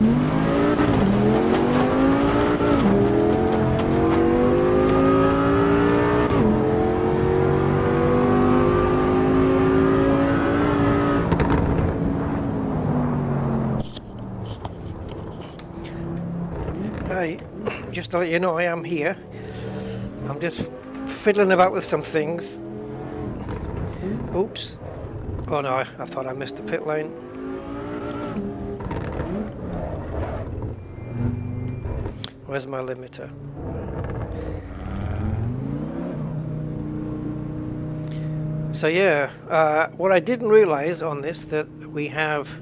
Hey, just to let you know, I am here. I'm just fiddling about with some things. Oops. Oh no, I thought I missed the pit lane. Where's my limiter? So yeah, what I didn't realize on this, that we have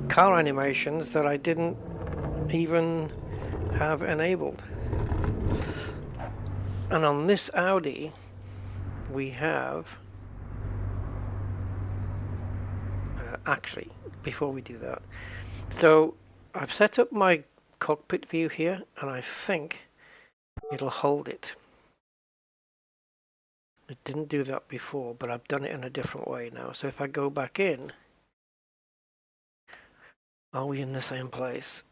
car animations that I didn't even have enabled. And on this Audi, we have... actually, before we do that, so I've set up my cockpit view here, and I think it'll hold it. It didn't do that before, but I've done it in a different way now. So if I go back in, are we in the same place?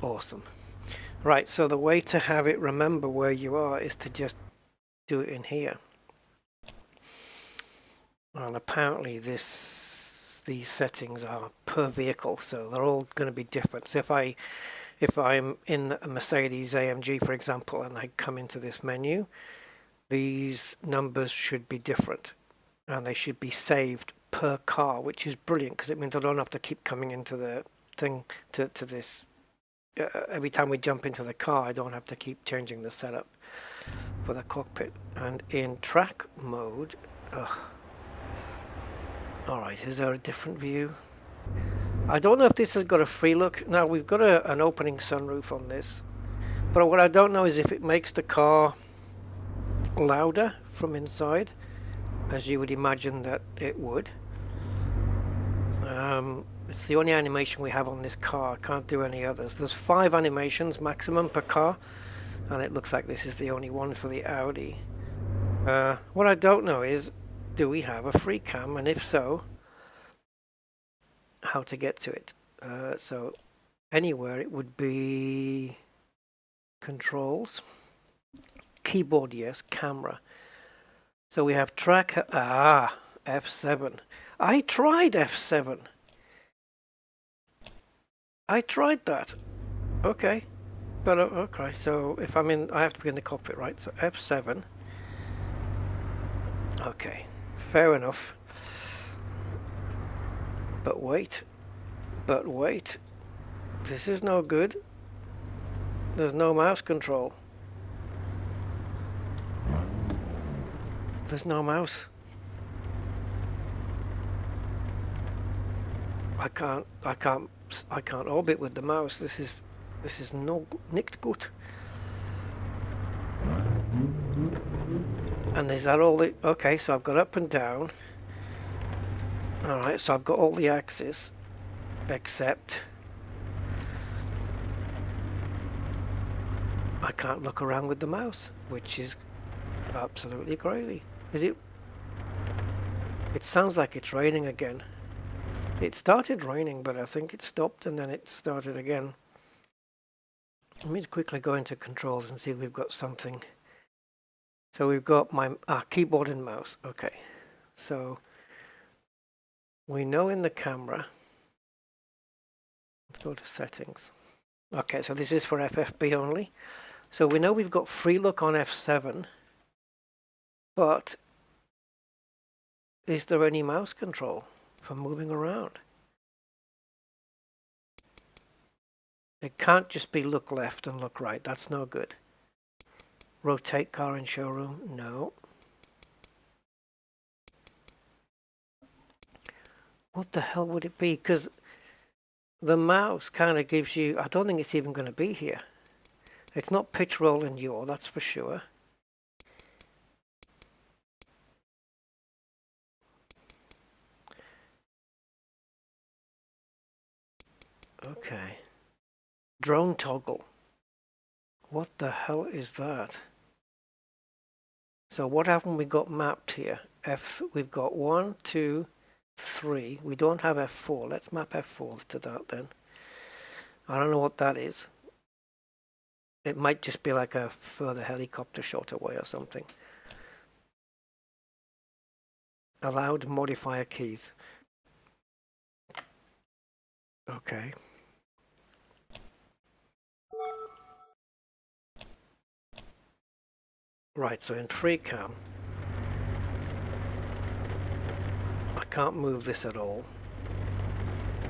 Awesome. Right, so the way to have it remember where you are is to just do it in here. And apparently these settings are per vehicle, so they're all going to be different. So if I'm in a Mercedes AMG, for example, and I come into this menu, these numbers should be different, and they should be saved per car, which is brilliant because it means I don't have to keep coming into the thing to this. Every time we jump into the car, I don't have to keep changing the setup for the cockpit. And in track mode, alright, is there a different view? I don't know if this has got a free look. Now, we've got an opening sunroof on this, but what I don't know is if it makes the car louder from inside, as you would imagine that it would. It's the only animation we have on this car. I can't do any others. There's 5 animations maximum per car, and it looks like this is the only one for the Audi. What I don't know is, do we have a free cam, and if so, how to get to it? So anywhere it would be controls, keyboard, yes, camera. So we have track, F7. I tried F7. I tried that. Okay. But okay, so if I'm in, I have to be in the cockpit, right? So F7. Okay, fair enough. But wait. This is no good. There's no mouse control. There's no mouse. I can't orbit with the mouse. This is no nicht gut. And is that all the... Okay, so I've got up and down. Alright, so I've got all the axes, except I can't look around with the mouse, which is absolutely crazy. Is it? It sounds like it's raining again. It started raining, but I think it stopped and then it started again. Let me quickly go into controls and see if we've got something. So we've got my keyboard and mouse. Okay, so we know in the camera. Let's go to settings. Okay, so this is for FFB only. So we know we've got free look on F7, but is there any mouse control for moving around? It can't just be look left and look right. That's no good. Rotate car in showroom? No. What the hell would it be? Because the mouse kind of gives you... I don't think it's even going to be here. It's not pitch, roll and yaw, that's for sure. Okay. Drone toggle. What the hell is that? So what haven't we got mapped here? We've got 1, 2, 3. We don't have F4. Let's map F4 to that then. I don't know what that is. It might just be like a further helicopter shot away or something. Allowed modifier keys. Okay. Right, so in FreeCam, I can't move this at all.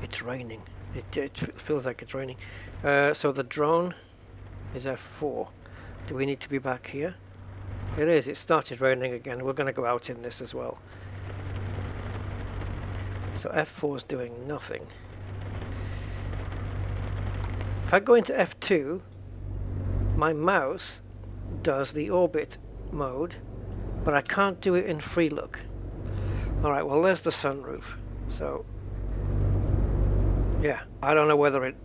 It's raining. It feels like it's raining. So the drone is F4. Do we need to be back here? It is. It started raining again. We're going to go out in this as well. So F4 is doing nothing. If I go into F2, my mouse does the orbit mode, but I can't do it in free look. Alright, well there's the sunroof. So, yeah, I don't know whether it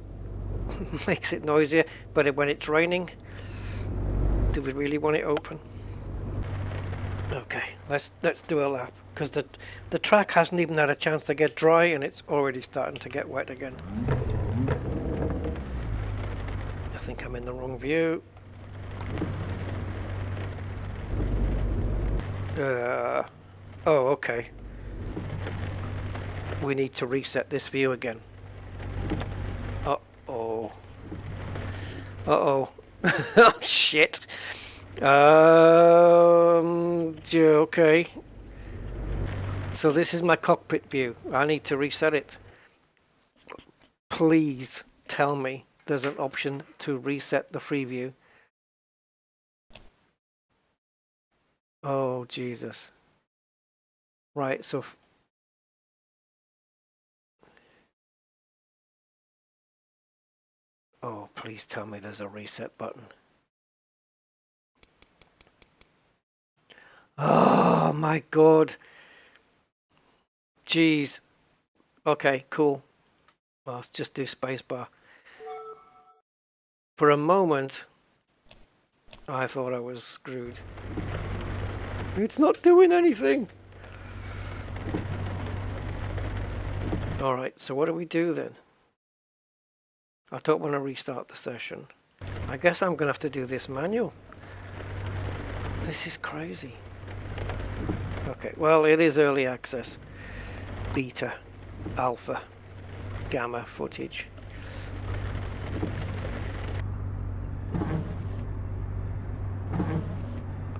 makes it noisier, but when it's raining, do we really want it open? Okay, let's do a lap, because the track hasn't even had a chance to get dry and it's already starting to get wet again. I think I'm in the wrong view. Oh, okay. We need to reset this view again. Uh-oh. Uh-oh. Oh, shit. Okay. So this is my cockpit view. I need to reset it. Please tell me there's an option to reset the free view. Oh, Jesus. Right, so... Oh, please tell me there's a reset button. Oh, my God. Jeez. Okay, cool. Well, let's just do spacebar. For a moment, I thought I was screwed. It's not doing anything. Alright, so what do we do then? I don't want to restart the session. I guess I'm going to have to do this manual. This is crazy. Okay, well, it is early access. Beta, alpha, gamma footage.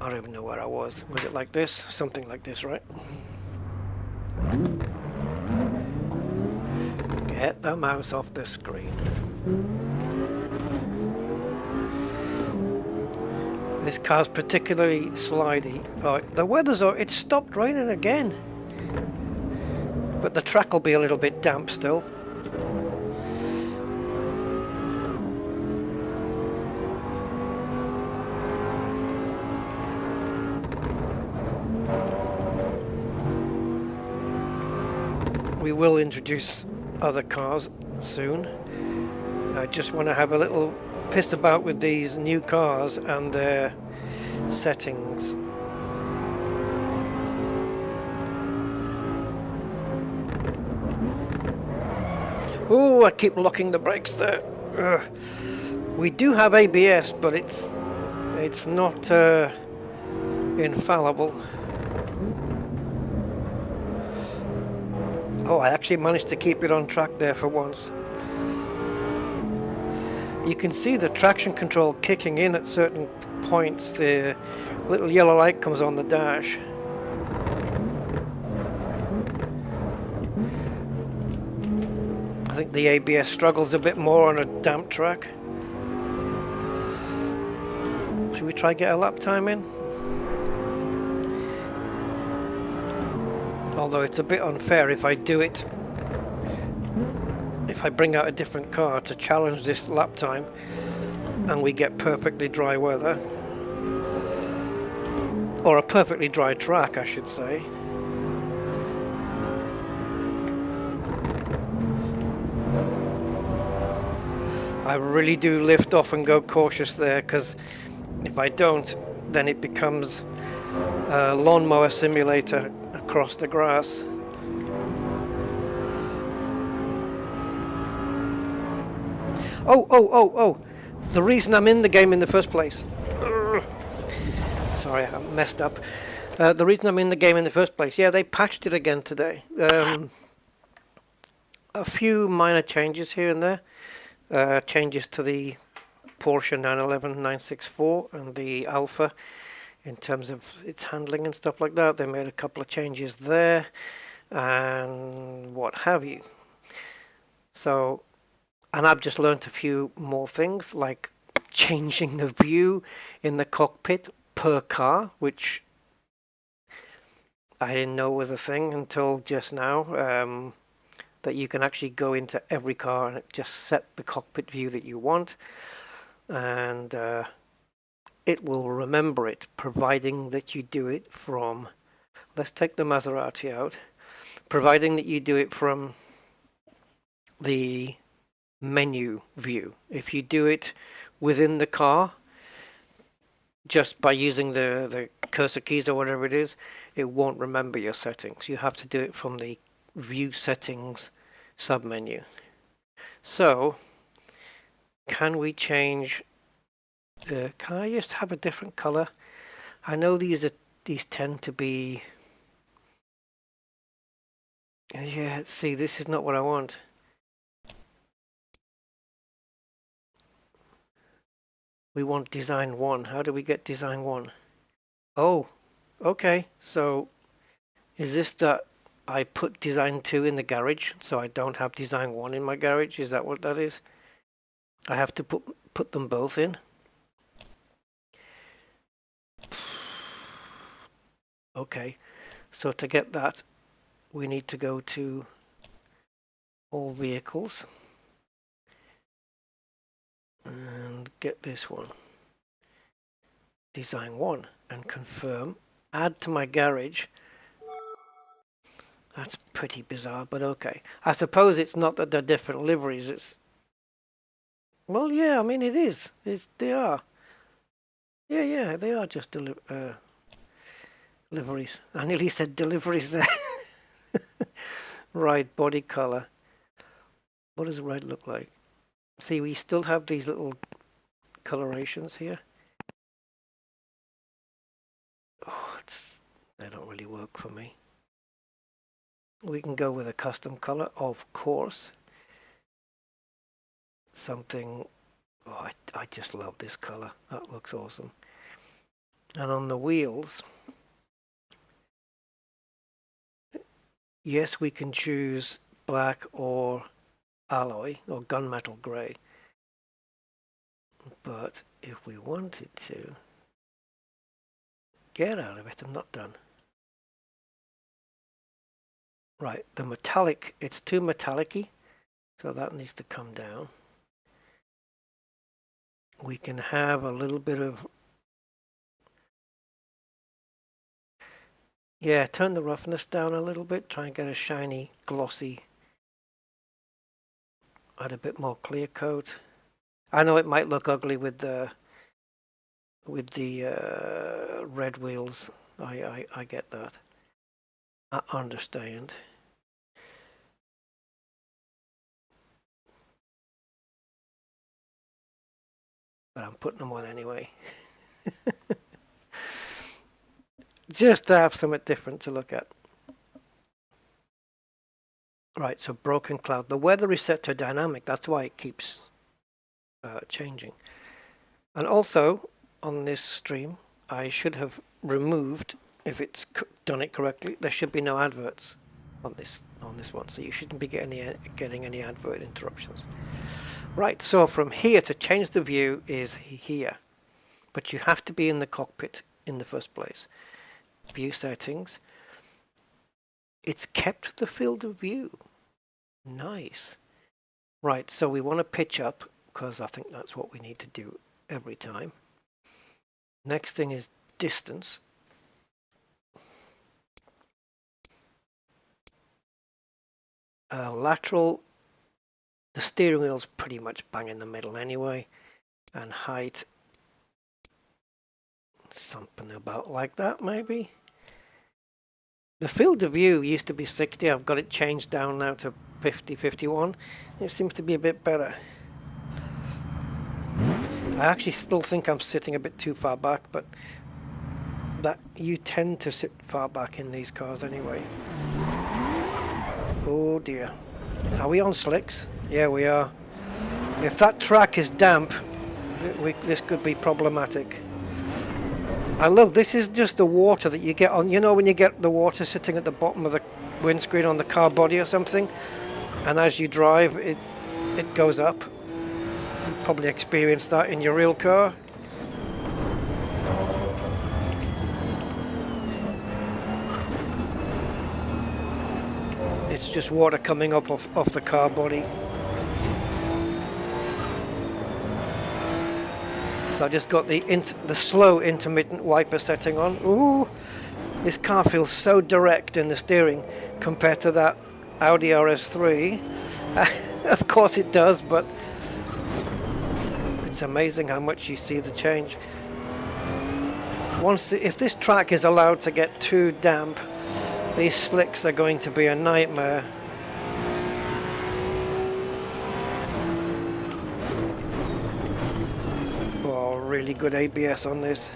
I don't even know where I was. Was it like this? Something like this, right? Get the mouse off the screen. This car's particularly slidey. Oh, the weather's... It's stopped raining again. But the track will be a little bit damp still. We will introduce other cars soon. I just want to have a little piss about with these new cars and their settings. Oh, I keep locking the brakes there. Ugh. We do have ABS, but it's not infallible. Oh, I actually managed to keep it on track there for once. You can see the traction control kicking in at certain points. The little yellow light comes on the dash. I think the ABS struggles a bit more on a damp track. Should we try get a lap time in? Although it's a bit unfair if I do it, if I bring out a different car to challenge this lap time and we get perfectly dry weather, or a perfectly dry track I should say. I really do lift off and go cautious there, because if I don't, then it becomes lawnmower simulator across the grass. Oh! The reason I'm in the game in the first place. Sorry, I messed up. The reason I'm in the game in the first place. Yeah, they patched it again today. A few minor changes here and there. Changes to the Porsche 911 964 and the Alpha in terms of its handling and stuff like that. They made a couple of changes there and what have you. So, and I've just learned a few more things, like changing the view in the cockpit per car, which I didn't know was a thing until just now, that you can actually go into every car and just set the cockpit view that you want, and it will remember it, providing that you do it from, let's take the Maserati out, providing that you do it from the menu view. If you do it within the car, just by using the cursor keys or whatever it is, it won't remember your settings. You have to do it from the view settings submenu. So, can we change? Can I just have a different color? I know these tend to be. Yeah, see, this is not what I want. We want design 1. How do we get design 1? Oh, okay. So is this that I put design 2 in the garage, so I don't have design 1 in my garage? Is that what that is? I have to put them both in? Okay. So to get that, we need to go to all vehicles and get this one, design 1, and confirm, add to my garage. That's pretty bizarre, but okay. I suppose it's not that they're different liveries, it's, well, yeah, I mean it is, they are, yeah, they are just liveries. I nearly said deliveries there. Right, body color. What does red look like? See, we still have these little colorations here. Oh, they don't really work for me. We can go with a custom color, of course. Something, oh, I just love this color. That looks awesome. And on the wheels, yes, we can choose black or alloy or gunmetal grey. But if we wanted to, get out of it, I'm not done. Right, the metallic, it's too metallic-y, so that needs to come down. We can have a little bit of, yeah, turn the roughness down a little bit, try and get a shiny, glossy, add a bit more clear coat. I know it might look ugly with the red wheels. I get that. I understand. But I'm putting them on anyway. Just to have something different to look at. Right, so broken cloud. The weather is set to dynamic. That's why it keeps changing. And also, on this stream, I should have removed, if it's done it correctly, there should be no adverts on this one. So you shouldn't be getting any advert interruptions. Right, so from here to change the view is here. But you have to be in the cockpit in the first place. View settings. It's kept the field of view. Nice. Right, so we want to pitch up, because I think that's what we need to do every time. Next thing is distance. Lateral, the steering wheel's pretty much bang in the middle anyway. And height, Something about like that, maybe. The field of view used to be 60. I've got it changed down now to 50, 51. It seems to be a bit better. I actually still think I'm sitting a bit too far back, but that you tend to sit far back in these cars anyway. Oh dear. Are we on slicks? Yeah, we are. If that track is damp, this could be problematic. I love, this is just the water that you get on, you know when you get the water sitting at the bottom of the windscreen on the car body or something, and as you drive it goes up. You probably experienced that in your real car. It's just water coming up off the car body. So I just got the slow intermittent wiper setting on. Ooh, this car feels so direct in the steering compared to that Audi RS3. Of course it does, but it's amazing how much you see the change. If this track is allowed to get too damp, these slicks are going to be a nightmare. Oh, really good ABS on this.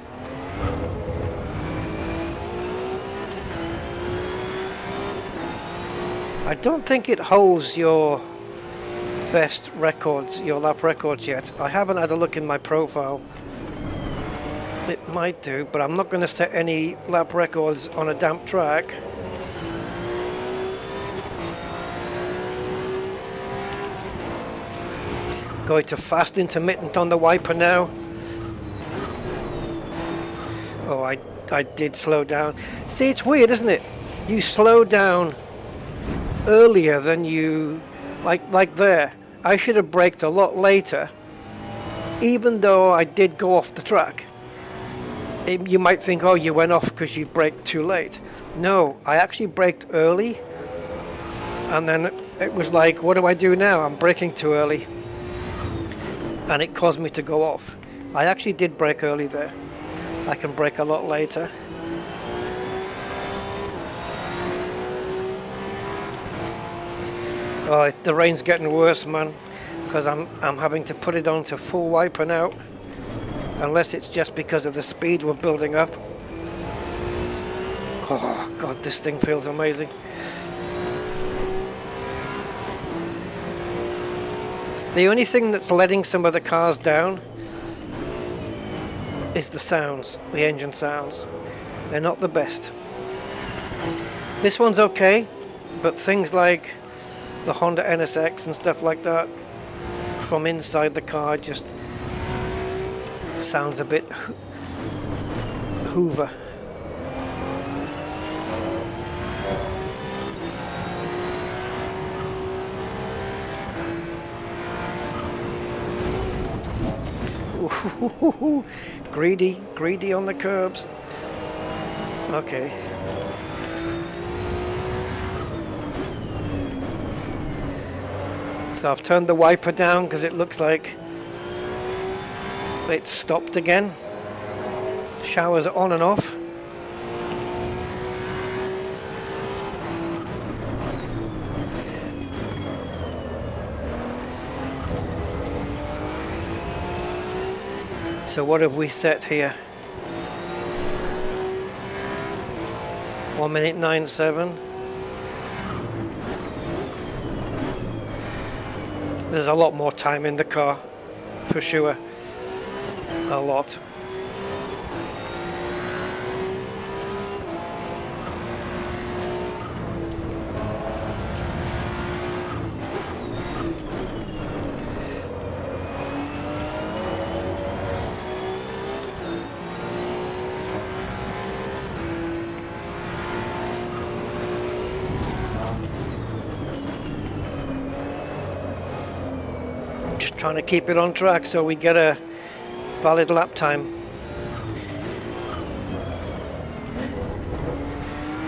I don't think it holds your best records, your lap records yet. I haven't had a look in my profile. It might do, but I'm not going to set any lap records on a damp track. Going to fast intermittent on the wiper now. Oh, I did slow down. See, it's weird, isn't it? You slow down earlier than you, like there. I should have braked a lot later, even though I did go off the track. You might think, oh, you went off because you braked too late. No, I actually braked early, and then it was like, what do I do now? I'm braking too early. And it caused me to go off. I actually did brake early there. I can brake a lot later. Oh, the rain's getting worse, man, because I'm having to put it on to full wiper now, unless it's just because of the speed we're building up. Oh God, this thing feels amazing. The only thing that's letting some of the cars down is the sounds, the engine sounds. They're not the best. This one's okay, but things like the Honda NSX and stuff like that from inside the car just sounds a bit Hoover. Greedy on the curbs. Okay. So I've turned the wiper down because it looks like it's stopped again. Showers on and off. So what have we set here? 1 minute 9.7. There's a lot more time in the car, for sure. A lot. Trying to keep it on track so we get a valid lap time.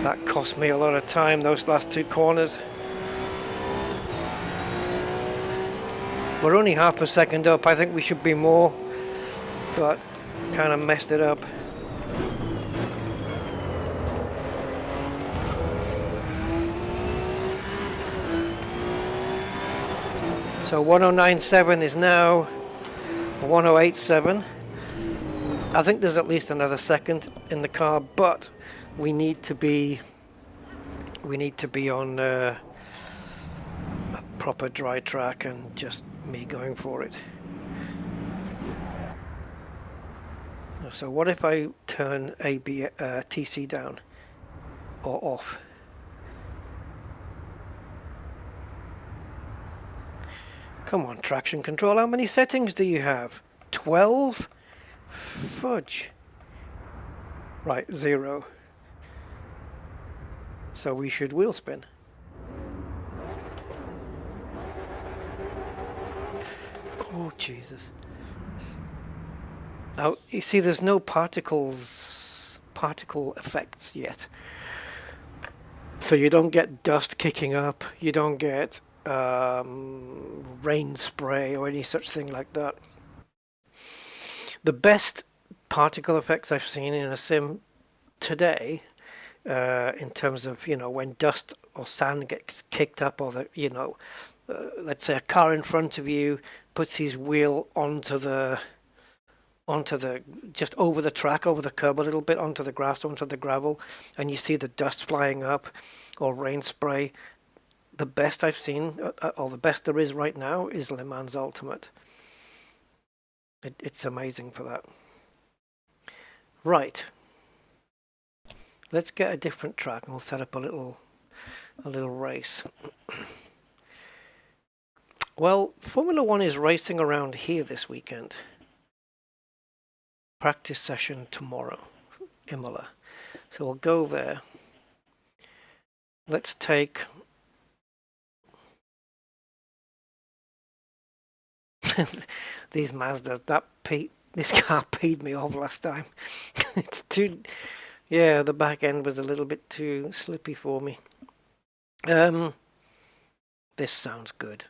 That cost me a lot of time, those last two corners. We're only half a second up. I think we should be more, but kind of messed it up. So 1097 is now 1087. I think there's at least another second in the car, but we need to be on a proper dry track and just me going for it. So what if I turn TC down or off? Come on, traction control, how many settings do you have? 12? Fudge. Right, 0. So we should wheel spin. Oh, Jesus. Now, you see, there's no particle effects yet. So you don't get dust kicking up, you don't get rain spray or any such thing like that. The best particle effects I've seen in a sim today, in terms of, when dust or sand gets kicked up, or let's say a car in front of you puts his wheel onto the just over the track, over the curb a little bit, onto the grass, onto the gravel, and you see the dust flying up or rain spray. The best I've seen, or the best there is right now, is Le Mans Ultimate. It's amazing for that. Right. Let's get a different track and we'll set up a little race. Well, Formula One is racing around here this weekend. Practice session tomorrow, Imola. So we'll go there. Let's take these Mazdas. This car peed me off last time. It's too, yeah, the back end was a little bit too slippy for me. This sounds good.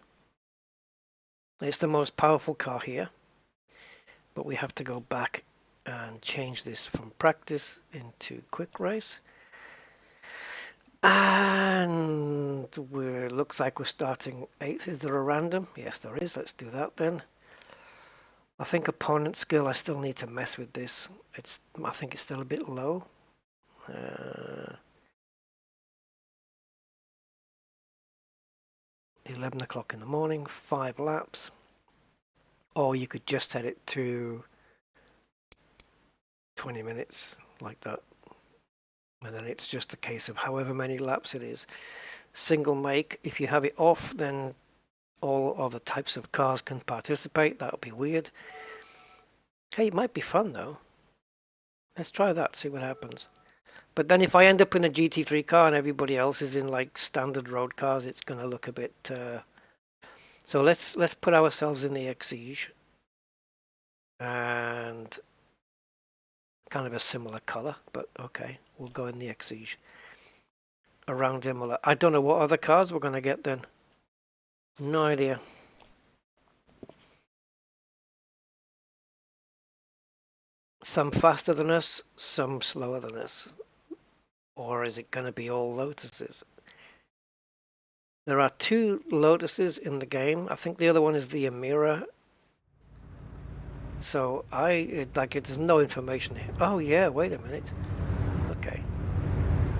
It's the most powerful car here, but we have to go back and change this from practice into quick race. And looks like we're starting 8th. Is there a random? Yes, there is. Let's do that then. I think opponent skill, I still need to mess with this. I think it's still a bit low. 11 o'clock in the morning, 5 laps. Or you could just set it to 20 minutes, like that. And then it's just a case of however many laps it is. Single make, if you have it off, then all other types of cars can participate. That would be weird. Hey, it might be fun though. Let's try that, see what happens. But then if I end up in a GT3 car and everybody else is in like standard road cars, it's going to look a bit... So let's put ourselves in the Exige. And kind of a similar colour, but okay, we'll go in the Exige. Around Imola. I don't know what other cars we're going to get then. No idea. Some faster than us, some slower than us. Or is it going to be all Lotuses? There are 2 Lotuses in the game. I think the other one is the Emira. So there's no information here. Oh yeah, wait a minute. Okay.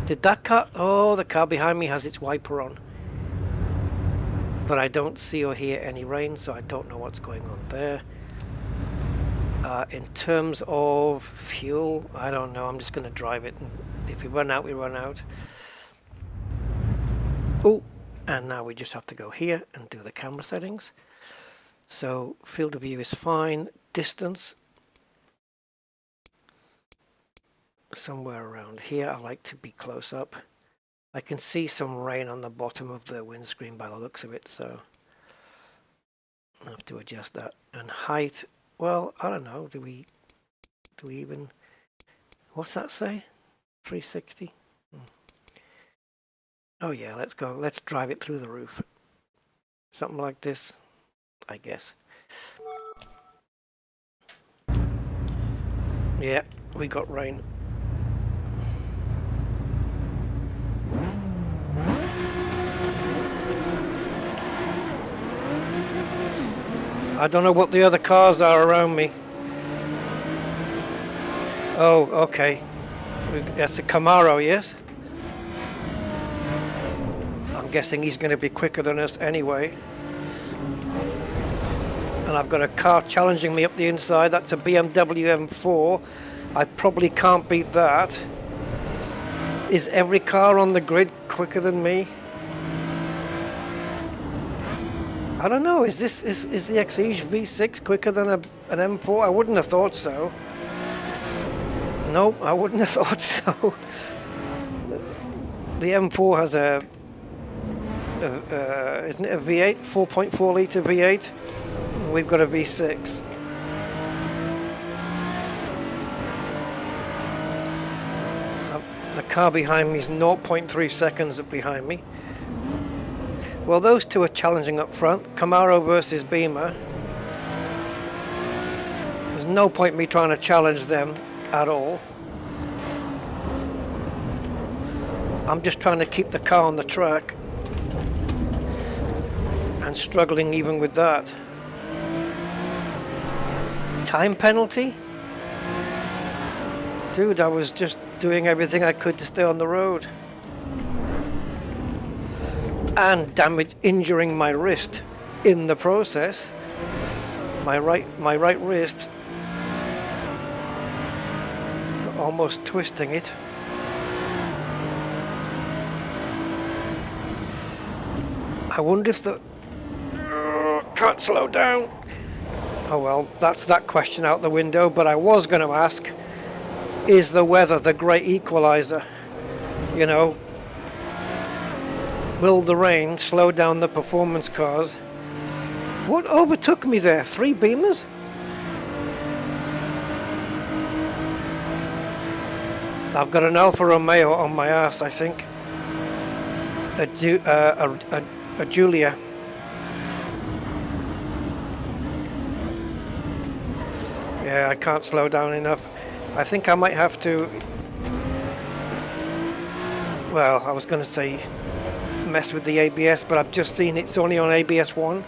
Did that car... Oh, the car behind me has its wiper on. But I don't see or hear any rain, so I don't know what's going on there. In terms of fuel, I don't know. I'm just going to drive it. And if we run out, we run out. Oh, and now we just have to go here and do the camera settings. So field of view is fine. Distance. Somewhere around here. I like to be close up. I can see some rain on the bottom of the windscreen by the looks of it, so I have to adjust that. And height, well, I don't know, do we even, what's that say? 360? Oh yeah, let's go, let's drive it through the roof. Something like this, I guess. Yeah, we got rain. I don't know what the other cars are around me. Oh, okay. That's a Camaro, yes? I'm guessing he's going to be quicker than us anyway. And I've got a car challenging me up the inside. That's a BMW M4. I probably can't beat that. Is every car on the grid quicker than me? I don't know. Is the Exige V6 quicker than an M4? I wouldn't have thought so. Nope, I wouldn't have thought so. The M4 has isn't it a V8, 4.4 litre V8? We've got a V6. The car behind me is 0.3 seconds behind me. Well, those two are challenging up front. Camaro versus Beamer. There's no point me trying to challenge them at all. I'm just trying to keep the car on the track and struggling even with that. Time penalty? Dude, I was just doing everything I could to stay on the road. And injuring my wrist in the process. My right wrist, almost twisting it. I wonder if the can't slow down. Oh well, that's that question out the window. But I was going to ask, is the weather the great equalizer? You know, will the rain slow down the performance cars? What overtook me there? 3 Beamers? I've got an Alfa Romeo on my ass, I think. A Giulia. Yeah, I can't slow down enough. I think I might have to... Well, I was going to say mess with the ABS, but I've just seen it's only on ABS 1.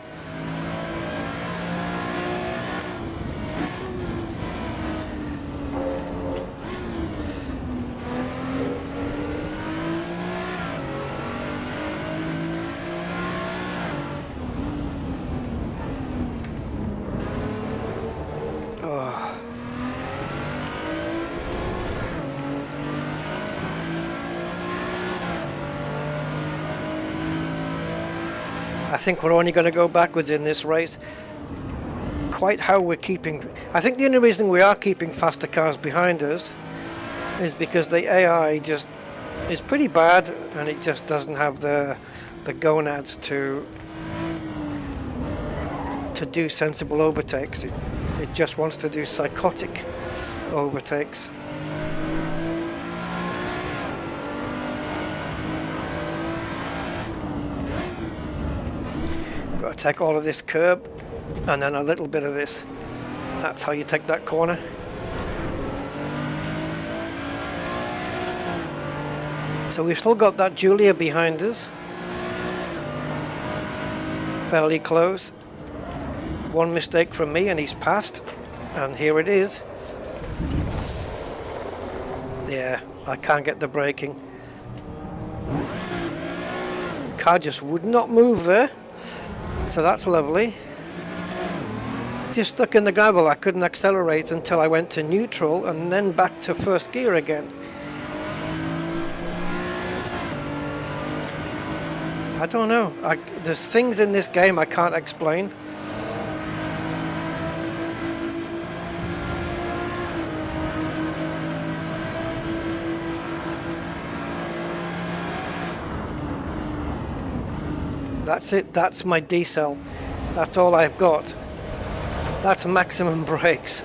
I think we're only going to go backwards in this race. Quite how we're keeping... I think the only reason we are keeping faster cars behind us is because the AI just is pretty bad, and it just doesn't have the gonads to do sensible overtakes. It just wants to do psychotic overtakes. Got to take all of this curb and then a little bit of this. That's how you take that corner. So we've still got that Giulia behind us. Fairly close. One mistake from me and he's passed. And here it is. Yeah, I can't get the braking. Car just would not move there. So that's lovely. Just stuck in the gravel. I couldn't accelerate until I went to neutral and then back to first gear again. I don't know. There's things in this game I can't explain. That's it. That's my D-cell. That's all I've got. That's maximum brakes.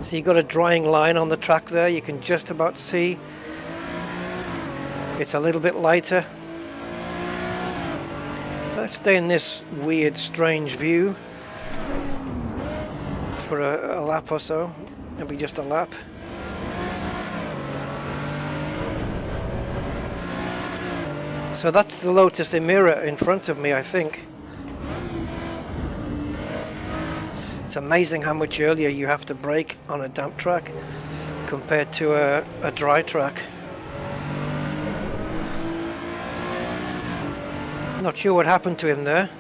So you've got a drying line on the track there. You can just about see It's a little bit lighter. Let's stay in this weird, strange view for a lap or so. Maybe just a lap. So that's the Lotus Emira in front of me, I think. It's amazing how much earlier you have to brake on a damp track compared to a dry track. Not sure what happened to him there.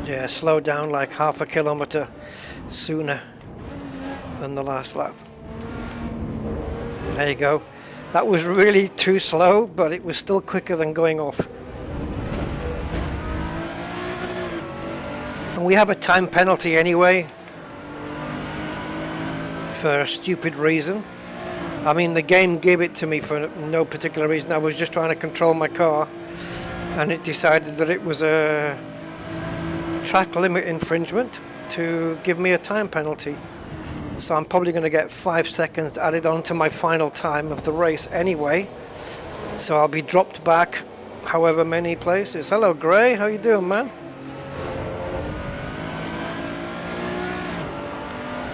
Yeah, slow down like half a kilometer sooner than the last lap. There you go. That was really too slow, but it was still quicker than going off. And we have a time penalty anyway, for a stupid reason. I mean, the game gave it to me for no particular reason. I was just trying to control my car, and it decided that it was a track limit infringement to give me a time penalty. So I'm probably going to get 5 seconds added on to my final time of the race anyway. So I'll be dropped back however many places. Hello Gray, how you doing, man?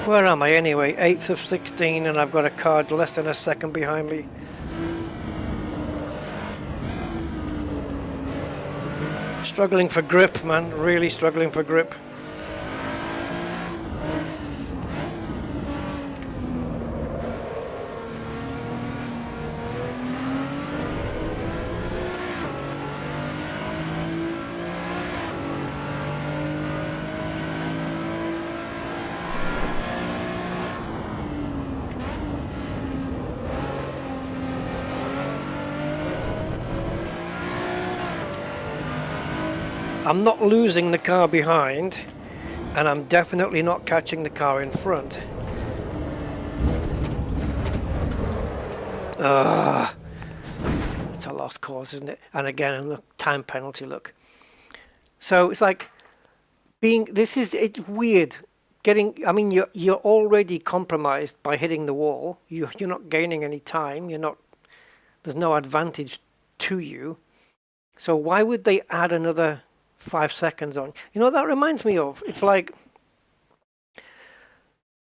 Where am I anyway? 8th of 16, and I've got a card less than a second behind me. Struggling for grip, man. Really struggling for grip. I'm not losing the car behind, and I'm definitely not catching the car in front. It's a lost cause, isn't it? And again, look, time penalty, look. So it's like it's weird getting, I mean, you're already compromised by hitting the wall. You're not gaining any time. There's no advantage to you. So why would they add another 5 seconds on? You know what that reminds me of? It's like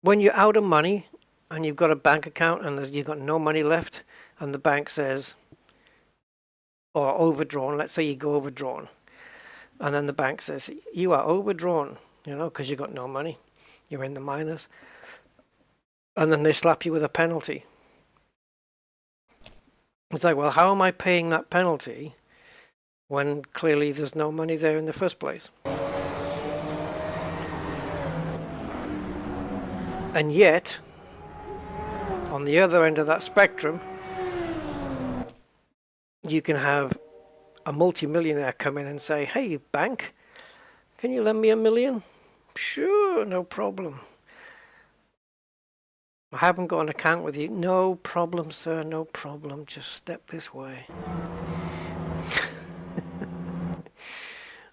when you're out of money and you've got a bank account and you've got no money left, and the bank says, or overdrawn, let's say you go overdrawn, and then the bank says you are overdrawn, because you've got no money, you're in the minus, and then they slap you with a penalty. It's like, well, how am I paying that penalty when clearly there's no money there in the first place? And yet, on the other end of that spectrum, you can have a multi-millionaire come in and say, hey, bank, can you lend me $1 million? Sure, no problem. I haven't got an account with you. No problem, sir, no problem. Just step this way.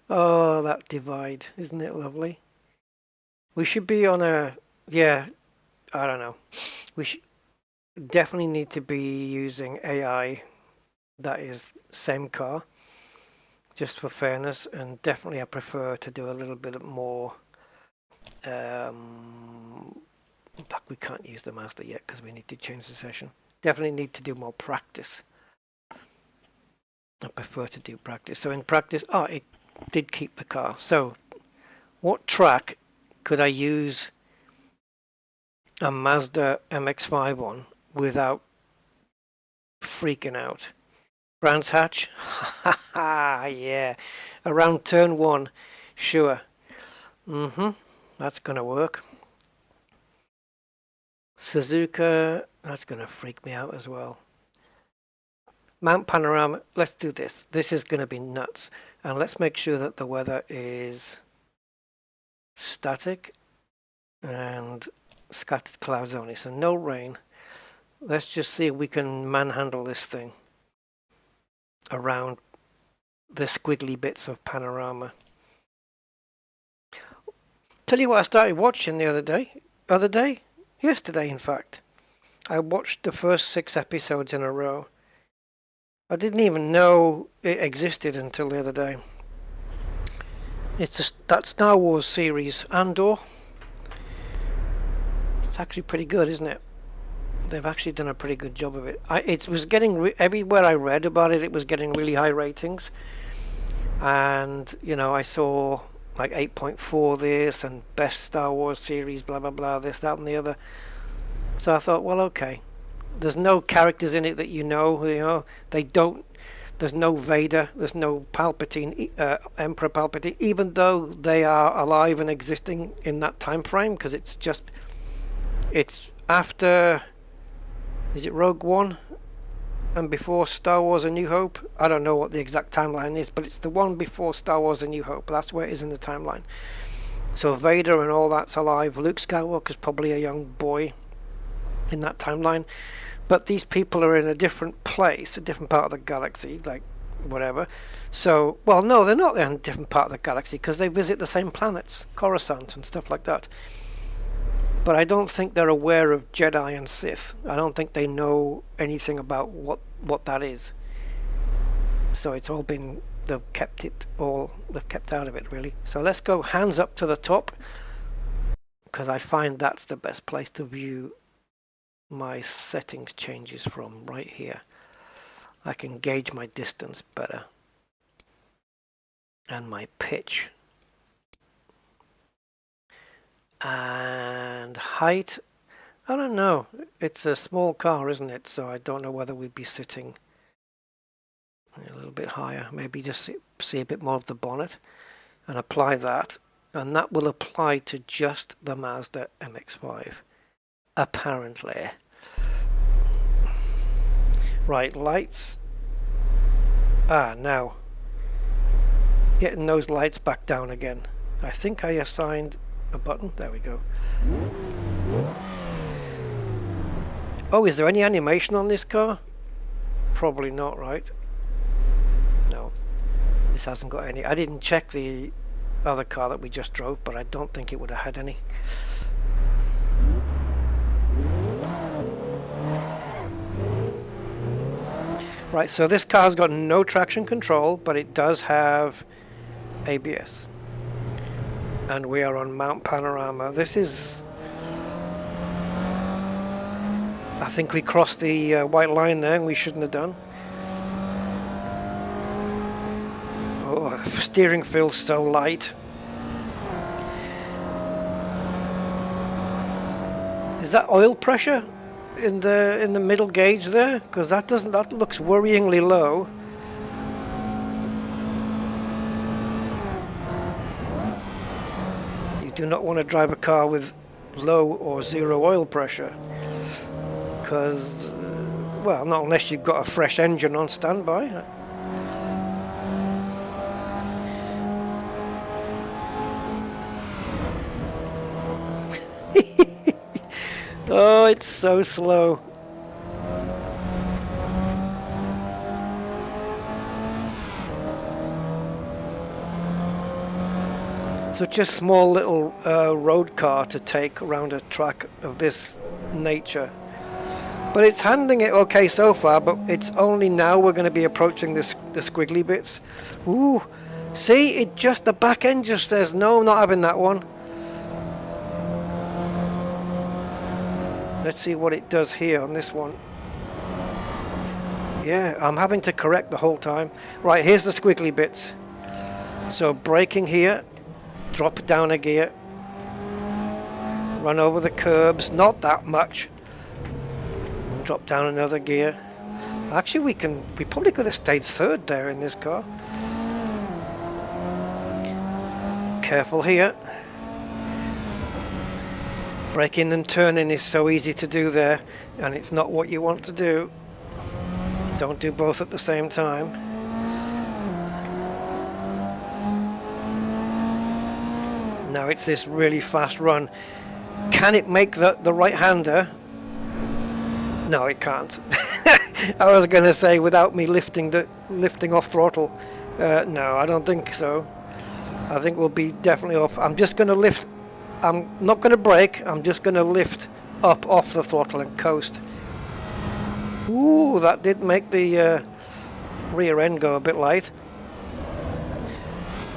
Oh, that divide. Isn't it lovely? We should be on I don't know. We definitely need to be using AI that is same car, just for fairness, and definitely I prefer to do a little bit more. We can't use the master yet because we need to change the session. Definitely need to do more practice. I prefer to do practice. So in practice, it did keep the car. So what track could I use a Mazda MX-5 on without freaking out? Brands Hatch? Yeah. Around turn 1. Sure. That's going to work. Suzuka, that's going to freak me out as well. Mount Panorama, let's do this. This is going to be nuts. And let's make sure that the weather is static and scattered clouds only. So no rain, Let's just see if we can manhandle this thing around the squiggly bits of panorama. Tell you what I started watching the other day? Yesterday, in fact. I watched the first 6 episodes in a row. I didn't even know it existed until the other day. It's that Star Wars series, Andor. It's actually pretty good, isn't it? They've actually done a pretty good job of it. It was getting everywhere I read about it, it was getting really high ratings. And you know, I saw like 8.4 this and best Star Wars series, blah blah blah, this, that, and the other. So I thought, well, okay. There's no characters in it that you know. They don't. There's no Vader. There's no Palpatine, Emperor Palpatine, even though they are alive and existing in that time frame, because it's after. Is it Rogue One? And before Star Wars A New Hope? I don't know what the exact timeline is, but it's the one before Star Wars A New Hope. That's where it is in the timeline. So Vader and all that's alive. Luke Skywalker's probably a young boy in that timeline. But these people are in a different place, a different part of the galaxy, like whatever. So, well, no, they're not in a different part of the galaxy because they visit the same planets, Coruscant and stuff like that. But I don't think they're aware of Jedi and Sith. I don't think they know anything about what that is. So it's all been, they've kept out of it, really. So let's go hands up to the top, because I find that's the best place to view my settings changes from, right here. I can gauge my distance better and my pitch and height. I don't know, it's a small car, isn't it? So I don't know whether we'd be sitting a little bit higher, maybe just see a bit more of the bonnet and apply that, and that will apply to just the Mazda MX-5. Apparently. Right, lights. Now. Getting those lights back down again. I think I assigned a button. There we go. Oh, is there any animation on this car? Probably not, right? No. This hasn't got any. I didn't check the other car that we just drove, but I don't think it would have had any. Right, so this car's got no traction control, but it does have ABS. And we are on Mount Panorama. This is... I think we crossed the white line there, and we shouldn't have done. Oh, the steering feels so light. Is that oil pressure in the middle gauge there? Because that looks worryingly low. You do not want to drive a car with low or zero oil pressure, because well, not unless you've got a fresh engine on standby. Oh, it's so slow. So just small little road car to take around a track of this nature. But it's handling it okay so far, but it's only now we're going to be approaching the squiggly bits. Ooh, see, the back end just says, no, I'm not having that one. Let's see what it does here on this one. Yeah, I'm having to correct the whole time. Right, here's the squiggly bits. So braking here, drop down a gear, run over the curbs, not that much. Drop down another gear. Actually, we probably could have stayed third there in this car. Careful here. Braking and turning is so easy to do there, and it's not what you want to do. Don't do both at the same time. Now it's this really fast run. Can it make the right-hander No, it can't. I was going to say without me lifting off throttle. No, I don't think so. I think we'll be definitely off. I'm just going to lift. I'm not going to brake. I'm just going to lift up off the throttle and coast. Ooh, that did make the rear end go a bit light.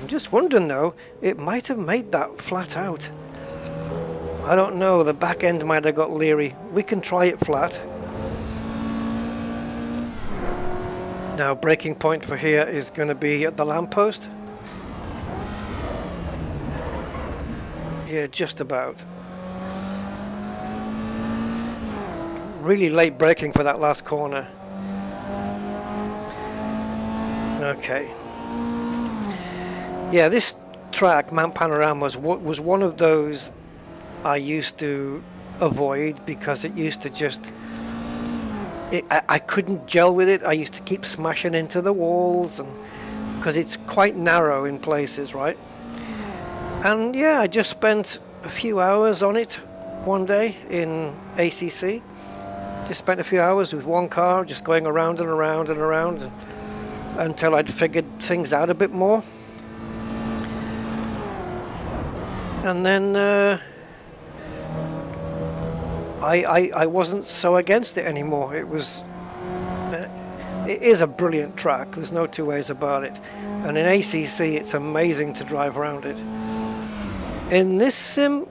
I'm just wondering though, it might have made that flat out. I don't know, the back end might have got leery. We can try it flat. Now braking point for here is going to be at the lamppost. Yeah, just about. Really late braking for that last corner. Okay. Yeah, this track, Mount Panorama, was one of those I used to avoid because it used to just... I couldn't gel with it. I used to keep smashing into the walls, and because it's quite narrow in places, right? And yeah, I just spent a few hours on it one day in ACC. Just spent a few hours with one car, just going around and around and around until I'd figured things out a bit more. And then I wasn't so against it anymore. It is a brilliant track, there's no two ways about it. And in ACC it's amazing to drive around it. In this sim,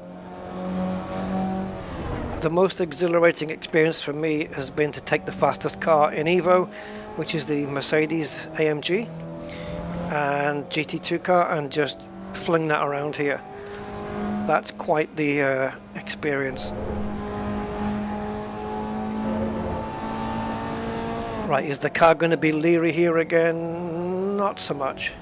the most exhilarating experience for me has been to take the fastest car in Evo, which is the Mercedes AMG and GT2 car, and just fling that around here. That's quite the experience. Right, is the car going to be leery here again? Not so much.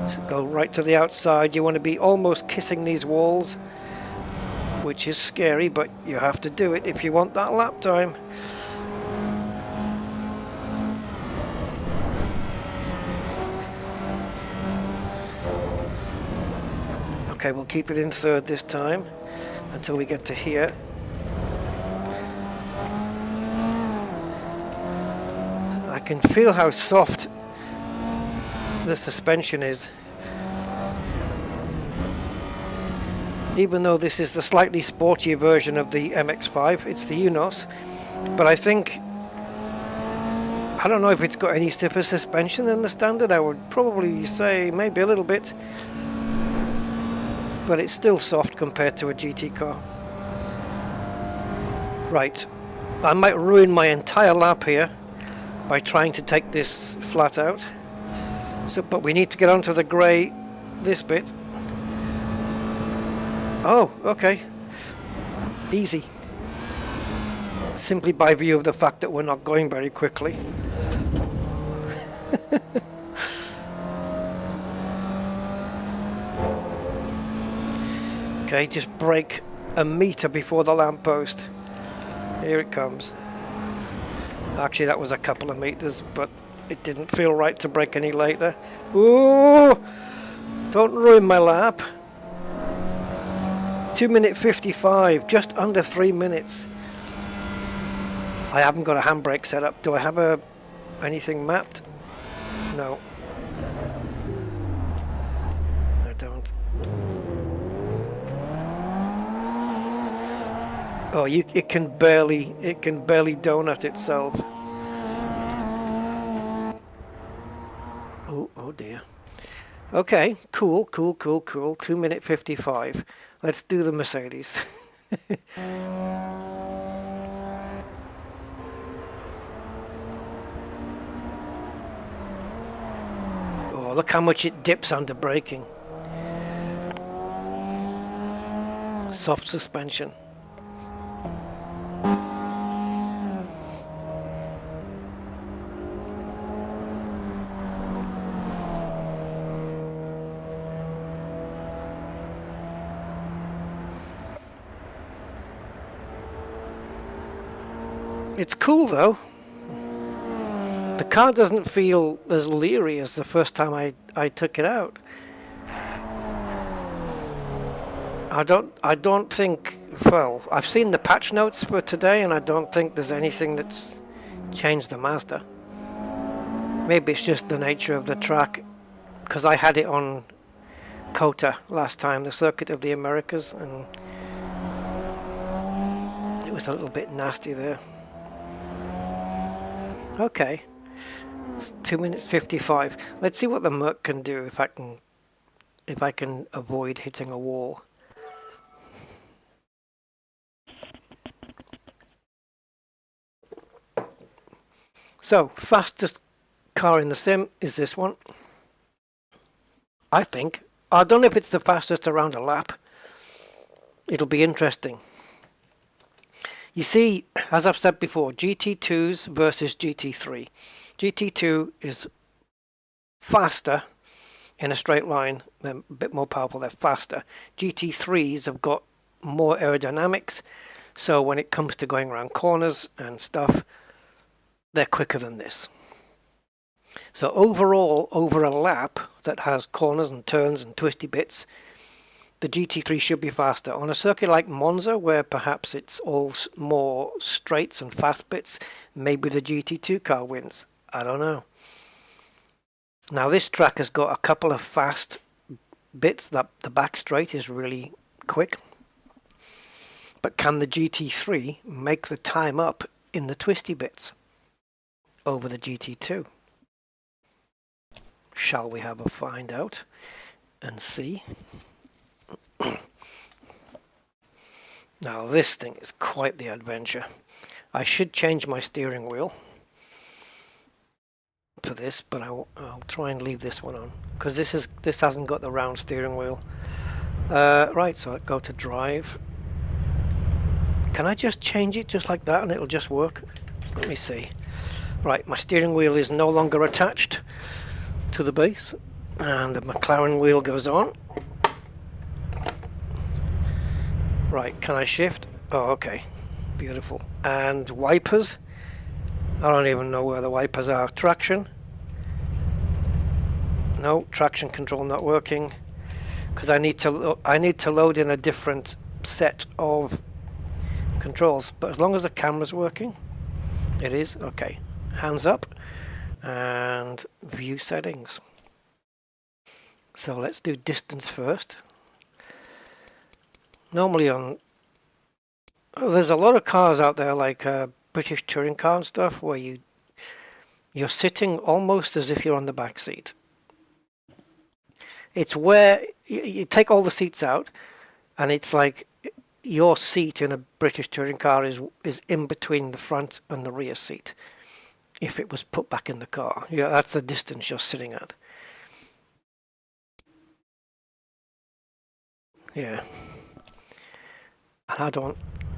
So go right to the outside. You want to be almost kissing these walls, which is scary, but you have to do it if you want that lap time. Okay, we'll keep it in third this time until we get to here. I can feel how soft the suspension is. Even though this is the slightly sportier version of the MX-5, it's the UNOS, but I think, I don't know if it's got any stiffer suspension than the standard. I would probably say maybe a little bit, but it's still soft compared to a GT car. Right, I might ruin my entire lap here by trying to take this flat out. So, but we need to get onto the grey, this bit. Oh, okay. Easy. Simply by view of the fact that we're not going very quickly. Okay, just brake a meter before the lamppost. Here it comes. Actually, that was a couple of meters, but it didn't feel right to brake any later. Ooh! Don't ruin my lap. 2:55, just under 3 minutes. I haven't got a handbrake set up. Do I have anything mapped? No. I don't. Oh, it can barely donut itself. Oh dear. Okay, cool. 2:55. Let's do the Mercedes. Oh, look how much it dips under braking. Soft suspension. It's cool though. The car doesn't feel as leery as the first time I took it out. I don't think, well, I've seen the patch notes for today and I don't think there's anything that's changed the Mazda. Maybe it's just the nature of the track, because I had it on COTA last time, the Circuit of the Americas, and it was a little bit nasty there. Okay, it's 2 minutes 55. Let's see what the Merc can do if I can avoid hitting a wall. So, fastest car in the sim is this one, I think. I don't know if it's the fastest around a lap. It'll be interesting. You see, as I've said before, GT2s versus GT3. GT2 is faster in a straight line, they're a bit more powerful, they're faster. GT3s have got more aerodynamics, so when it comes to going around corners and stuff, they're quicker than this. So overall, over a lap that has corners and turns and twisty bits, the GT3 should be faster. On a circuit like Monza, where perhaps it's all more straights and fast bits, maybe the GT2 car wins. I don't know. Now this track has got a couple of fast bits, that the back straight is really quick. But can the GT3 make the time up in the twisty bits over the GT2? Shall we have a find out and see? Now this thing is quite the adventure. I should change my steering wheel for this, but I'll try and leave this one on, because this hasn't got the round steering wheel. Right, so I go to drive. Can I just change it just like that and it'll just work? Let me see. Right, my steering wheel is no longer attached to the base, and the McLaren wheel goes on. Right, can I shift? Oh, okay, beautiful. And wipers, I don't even know where the wipers are. Traction, no, traction control not working, because I need to load in a different set of controls. But as long as the camera's working, it is okay. Hands up and view settings. So let's do distance first. Normally there's a lot of cars out there, like British touring car and stuff, where you're sitting almost as if you're on the back seat. It's where you take all the seats out, and it's like your seat in a British touring car is in between the front and the rear seat. If it was put back in the car, yeah, that's the distance you're sitting at. Yeah. And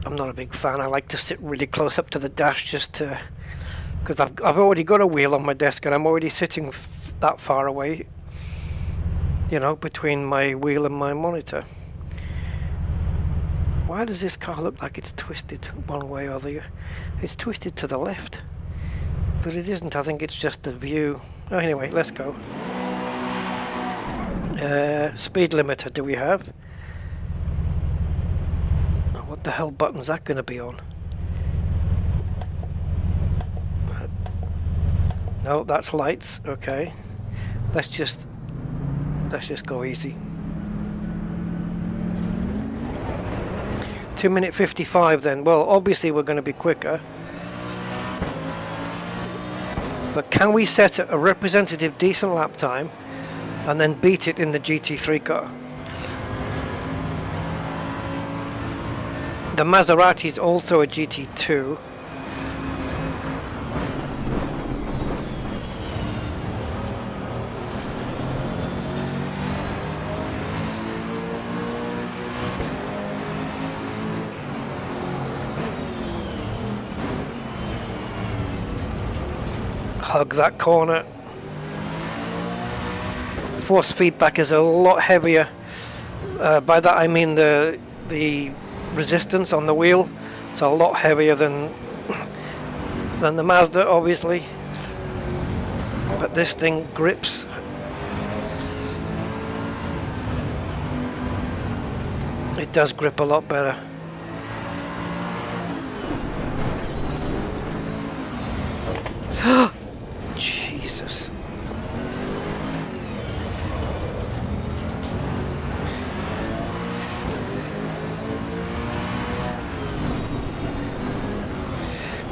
I'm not a big fan. I like to sit really close up to the dash, just to, because I've already got a wheel on my desk and I'm already sitting that far away, you know, between my wheel and my monitor. Why does this car look like it's twisted one way or the other? It's twisted to the left, but it isn't. I think it's just the view. Oh, anyway, let's go. Speed limiter do we have? What the hell button's that going to be on? No, that's lights. Okay, let's just go easy. 2 minute 55 then. Well, obviously we're going to be quicker, but can we set a representative decent lap time and then beat it in the GT3 car? The Maserati is also a GT2. Hug that corner. Force feedback is a lot heavier. By that I mean the resistance on the wheel. It's a lot heavier than the Mazda, obviously, but this thing grips. It does grip a lot better. Jesus.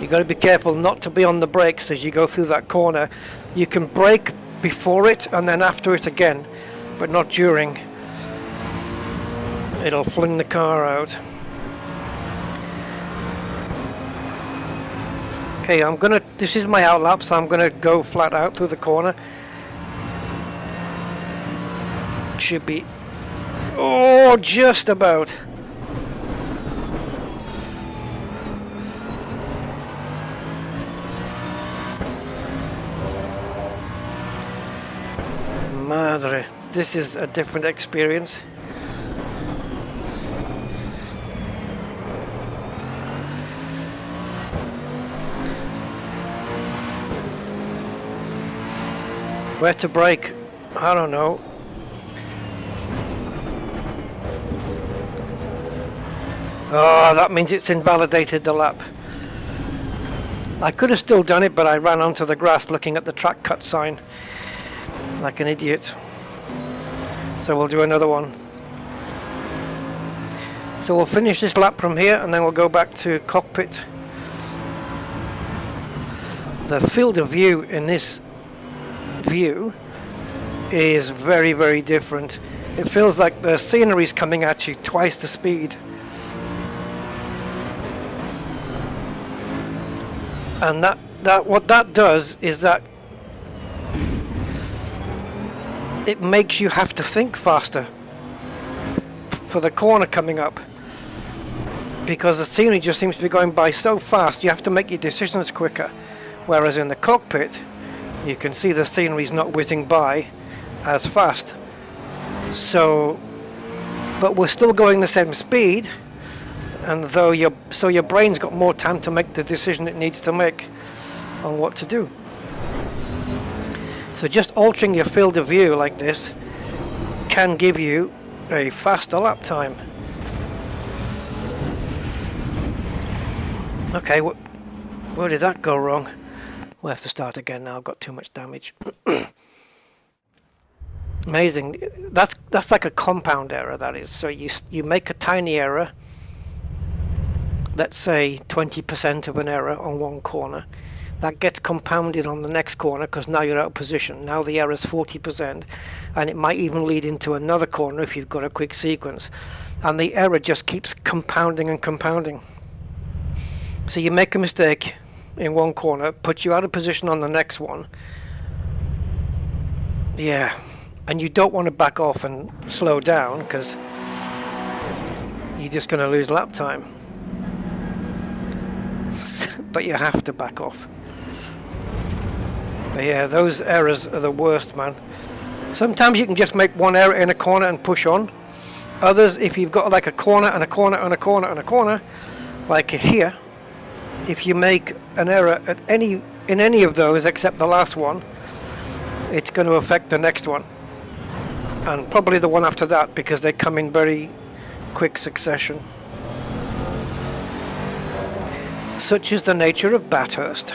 You got to be careful not to be on the brakes as you go through that corner. You can brake before it and then after it again, but not during. It'll fling the car out. Okay, this is my outlap, so I'm gonna go flat out through the corner. Should be, oh, just about. Madre, this is a different experience. Where to brake? I don't know. Oh, that means it's invalidated the lap. I could have still done it, but I ran onto the grass looking at the track cut sign like an idiot. So we'll do another one. So we'll finish this lap from here and then we'll go back to cockpit. The field of view in this view is very, very different. It feels like the scenery is coming at you twice the speed. And that what that does is that it makes you have to think faster for the corner coming up, because the scenery just seems to be going by so fast. You have to make your decisions quicker, whereas in the cockpit you can see the scenery's not whizzing by as fast. So, but we're still going the same speed, and though your brain's got more time to make the decision it needs to make on what to do. So just altering your field of view like this can give you a faster lap time. Okay, where did that go wrong? We'll have to start again now. I've got too much damage. Amazing. That's like a compound error, that is. So you make a tiny error, let's say 20% of an error on one corner. That gets compounded on the next corner because now you're out of position. Now the error is 40%, and it might even lead into another corner if you've got a quick sequence. And the error just keeps compounding and compounding. So you make a mistake in one corner, puts you out of position on the next one. Yeah, and you don't want to back off and slow down because you're just going to lose lap time. But you have to back off. But yeah, those errors are the worst, man. Sometimes you can just make one error in a corner and push on. Others, if you've got like a corner and a corner and a corner and a corner, like here, if you make an error at in any of those except the last one, it's going to affect the next one. And probably the one after that, because they come in very quick succession. Such is the nature of Bathurst.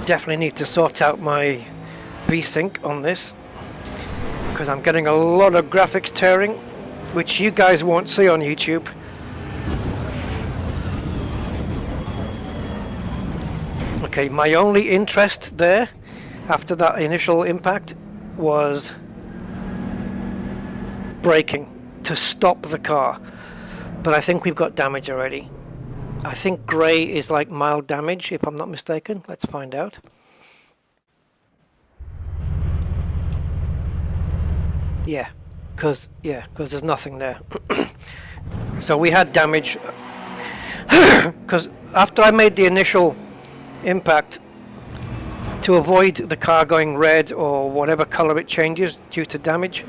Definitely need to sort out my V-Sync on this, because I'm getting a lot of graphics tearing, which you guys won't see on YouTube. Okay, my only interest there after that initial impact was braking to stop the car, but I think we've got damage already. I think grey is like mild damage, if I'm not mistaken. Let's find out. Yeah, because there's nothing there. So we had damage because after I made the initial impact, to avoid the car going red or whatever color it changes due to damage,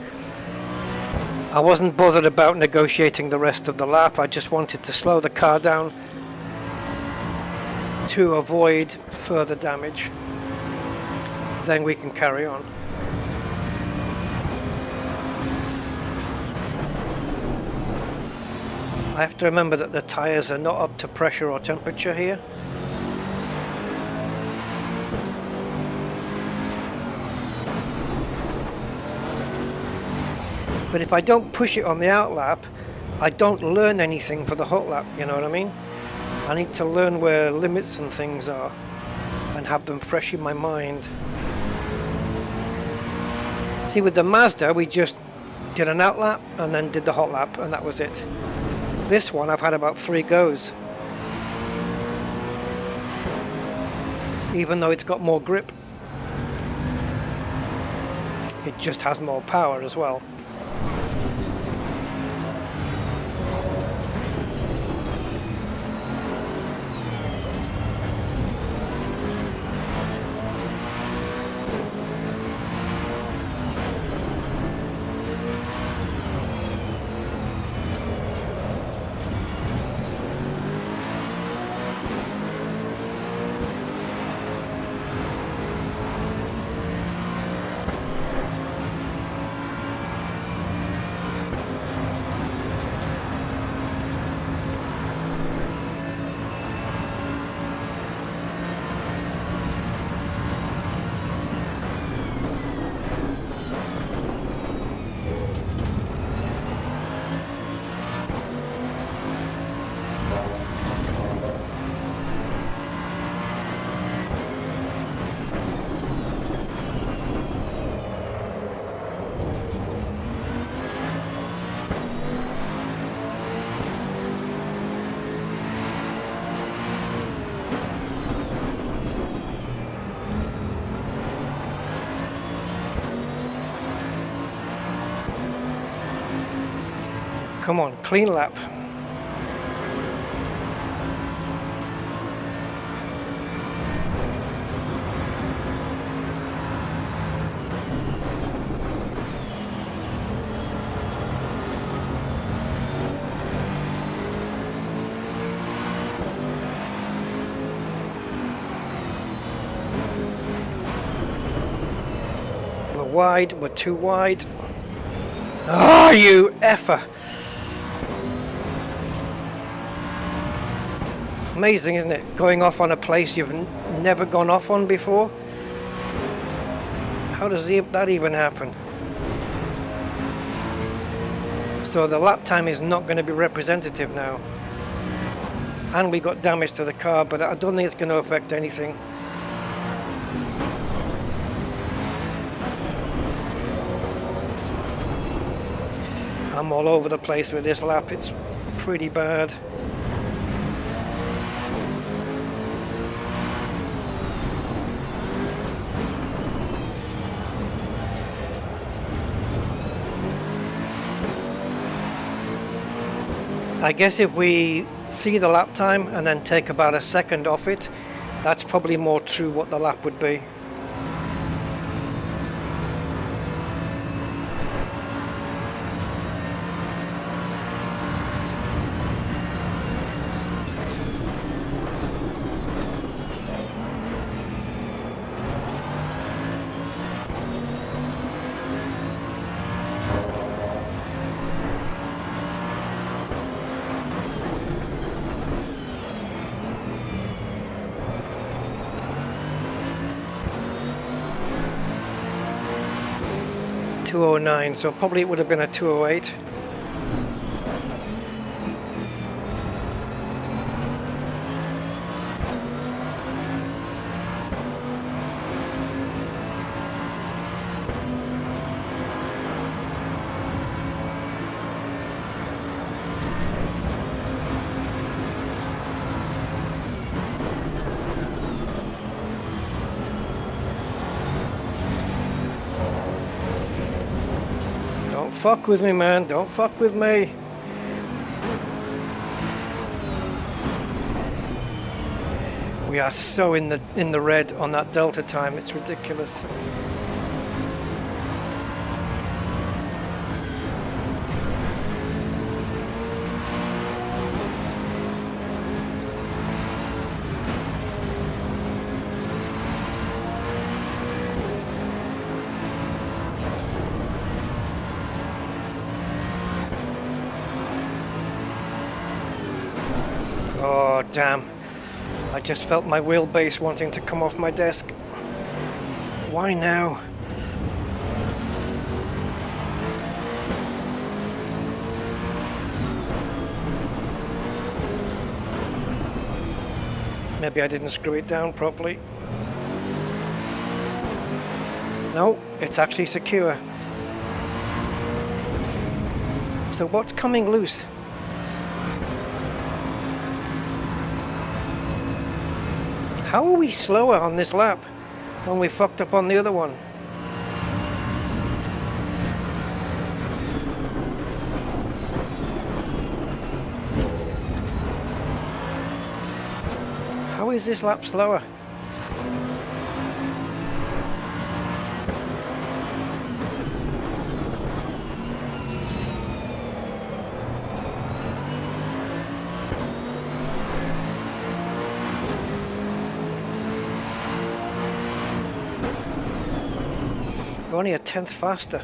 I wasn't bothered about negotiating the rest of the lap. I just wanted to slow the car down to avoid further damage. Then we can carry on. I have to remember that the tyres are not up to pressure or temperature here. But if I don't push it on the out lap, I don't learn anything for the hot lap, you know what I mean? I need to learn where limits and things are and have them fresh in my mind. See, with the Mazda, we just did an out lap and then did the hot lap, and that was it. This one, I've had about 3 goes. Even though it's got more grip, it just has more power as well. Come on, clean lap. We're wide, we're too wide. Ah, you effer! Amazing, isn't it? Going off on a place you've never gone off on before. How does that even happen? So the lap time is not going to be representative now. And we got damage to the car, but I don't think it's going to affect anything. I'm all over the place with this lap. It's pretty bad. I guess if we see the lap time and then take about a second off it, that's probably more true what the lap would be. .209, so probably it would have been a 208. Don't fuck with me, man. Don't fuck with me. We are so in the red on that delta time. It's ridiculous. Oh, damn. I just felt my wheelbase wanting to come off my desk. Why now? Maybe I didn't screw it down properly. No, it's actually secure. So what's coming loose? How are we slower on this lap when we fucked up on the other one? How is this lap slower? We're only a tenth faster.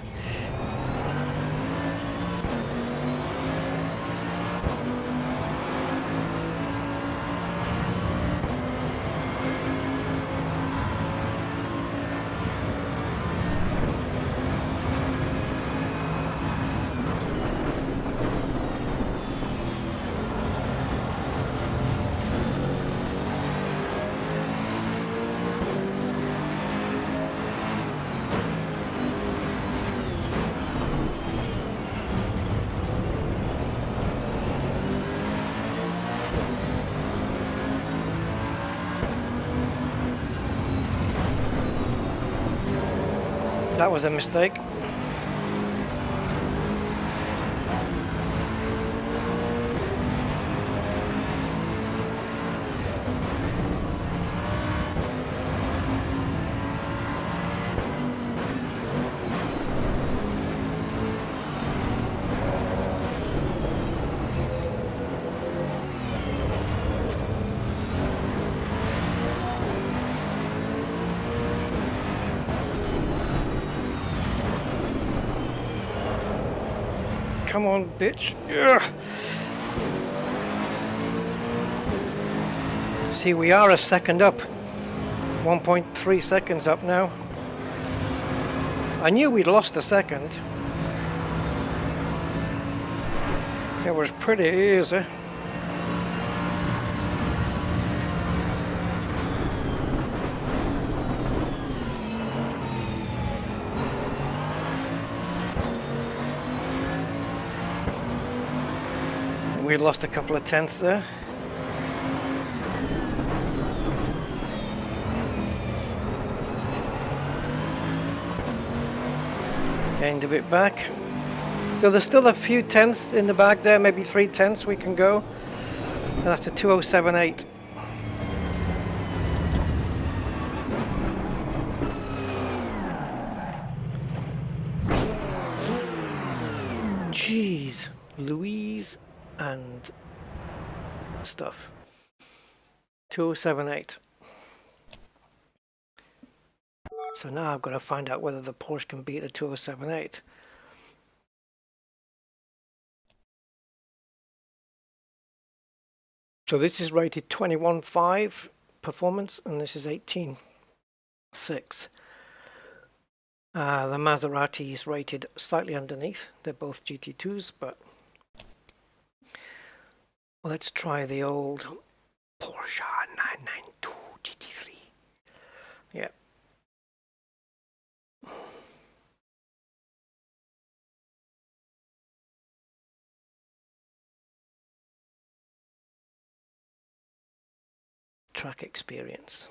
That was a mistake. Come on, bitch. Ugh. See, we are a second up. 1.3 seconds up now. I knew we'd lost a second. It was pretty easy. We lost a couple of tenths there. Gained a bit back. So there's still a few tenths in the back there, maybe 3 tenths we can go. And that's a 2078. Jeez, Louise and stuff. 2078. So now I've got to find out whether the Porsche can beat a 2078. So this is rated 21.5 performance and this is 18.6. The Maserati is rated slightly underneath. They're both GT2s, but let's try the old Porsche 992 GT3. Yeah. Track experience.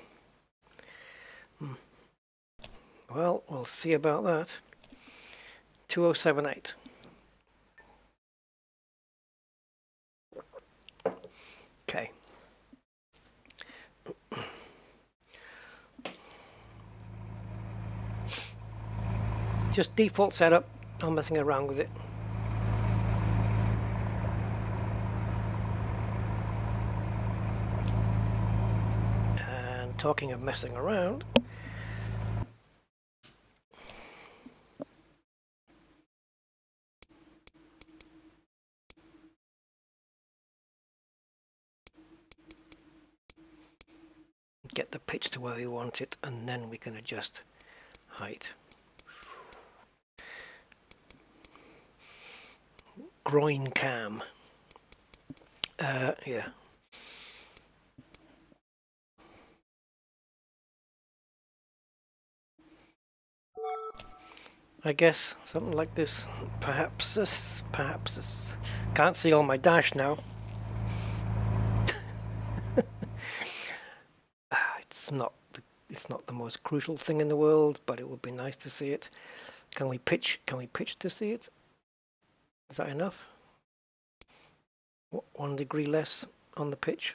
Well, we'll see about that. 2078. Okay. Just default setup, not messing around with it. And talking of messing around, get the pitch to where we want it, and then we can adjust height. Groin cam. Yeah. I guess something like this. Perhaps this. Perhaps this. Can't see all my dash now. It's not the most crucial thing in the world, but it would be nice to see it. Can we pitch? Can we pitch to see it? Is that enough? 1 degree less on the pitch.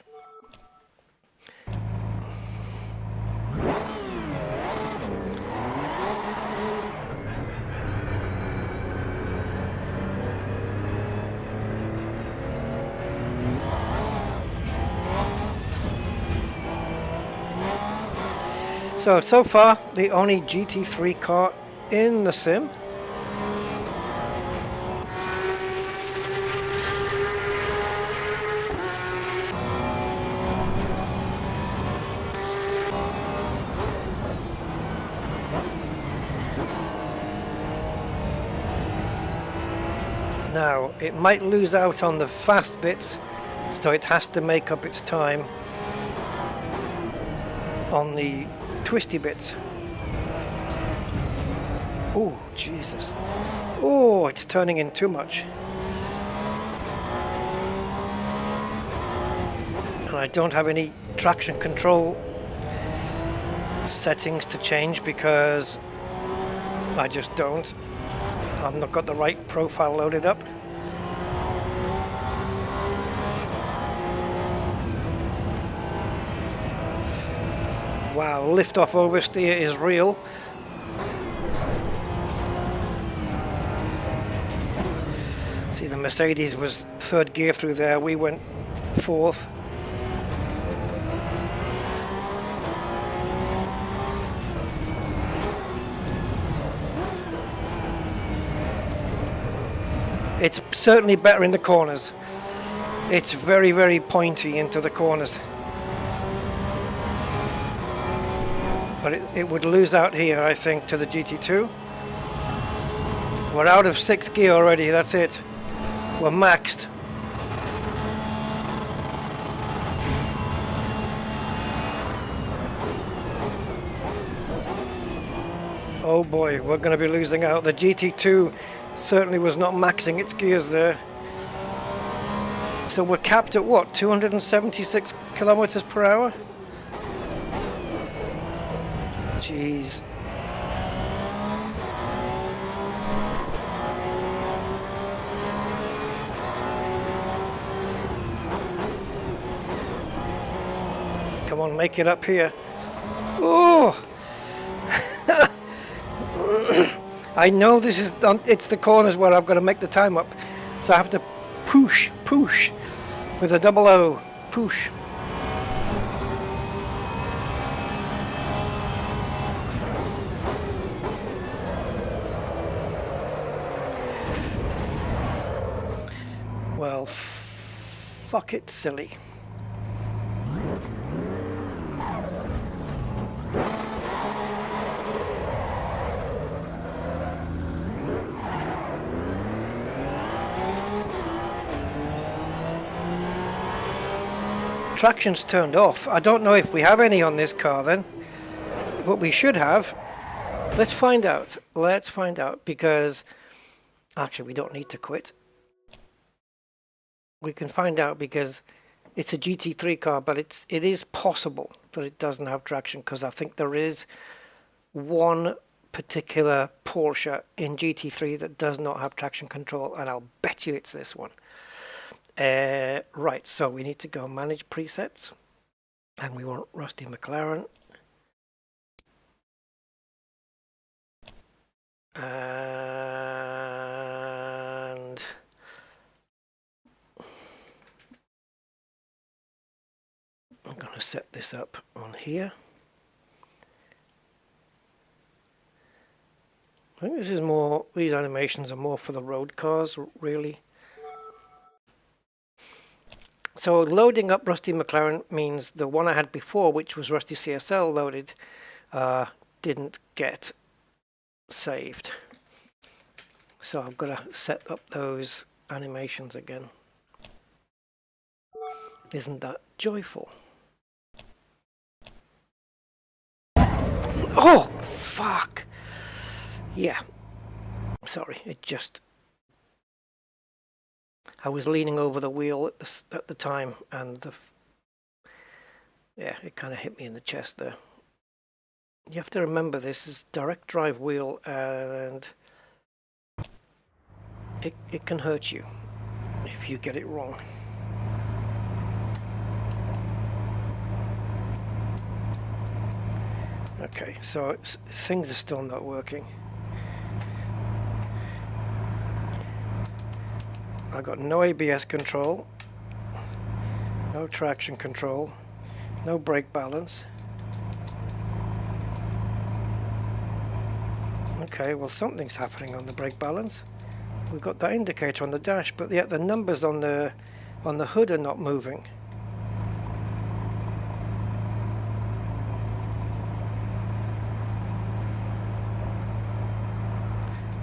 So far, the only GT3 car in the sim. Now, it might lose out on the fast bits, so it has to make up its time on the twisty bits. Oh, Jesus. Oh, it's turning in too much. And I don't have any traction control settings to change because I just don't. I've not got the right profile loaded up. Wow, lift-off oversteer is real. See, the Mercedes was third gear through there, we went fourth. It's certainly better in the corners. It's very, very pointy into the corners. But it would lose out here, I think, to the GT2. We're out of 6th gear already, that's it. We're maxed. Oh boy, we're going to be losing out. The GT2 certainly was not maxing its gears there. So we're capped at what, 276 kilometers per hour? Jeez. Come on, make it up here. Oh! I know this is, it's the corners where I've got to make the time up. So I have to push with a double O, push. Well, fuck it, silly. Traction's turned off. I don't know if we have any on this car then, but we should have. Let's find out. Let's find out, because actually we don't need to quit. We can find out because it's a GT3 car, but it is possible that it doesn't have traction, because I think there is one particular Porsche in GT3 that does not have traction control, and I'll bet you it's this one. Right, so we need to go manage presets, and we want Rusty McLaren. And I'm going to set this up on here. I think this is more, these animations are more for the road cars, really. So loading up Rusty McLaren means the one I had before, which was Rusty CSL loaded, didn't get saved. So I've got to set up those animations again. Isn't that joyful? Oh, fuck! Yeah. Sorry, it just... I was leaning over the wheel at the time, and yeah, it kind of hit me in the chest there. You have to remember this is direct drive wheel, and it can hurt you if you get it wrong. Okay, so things are still not working. I've got no ABS control, no traction control, no brake balance. Okay, well something's happening on the brake balance. We've got that indicator on the dash, but yet the numbers on the hood are not moving.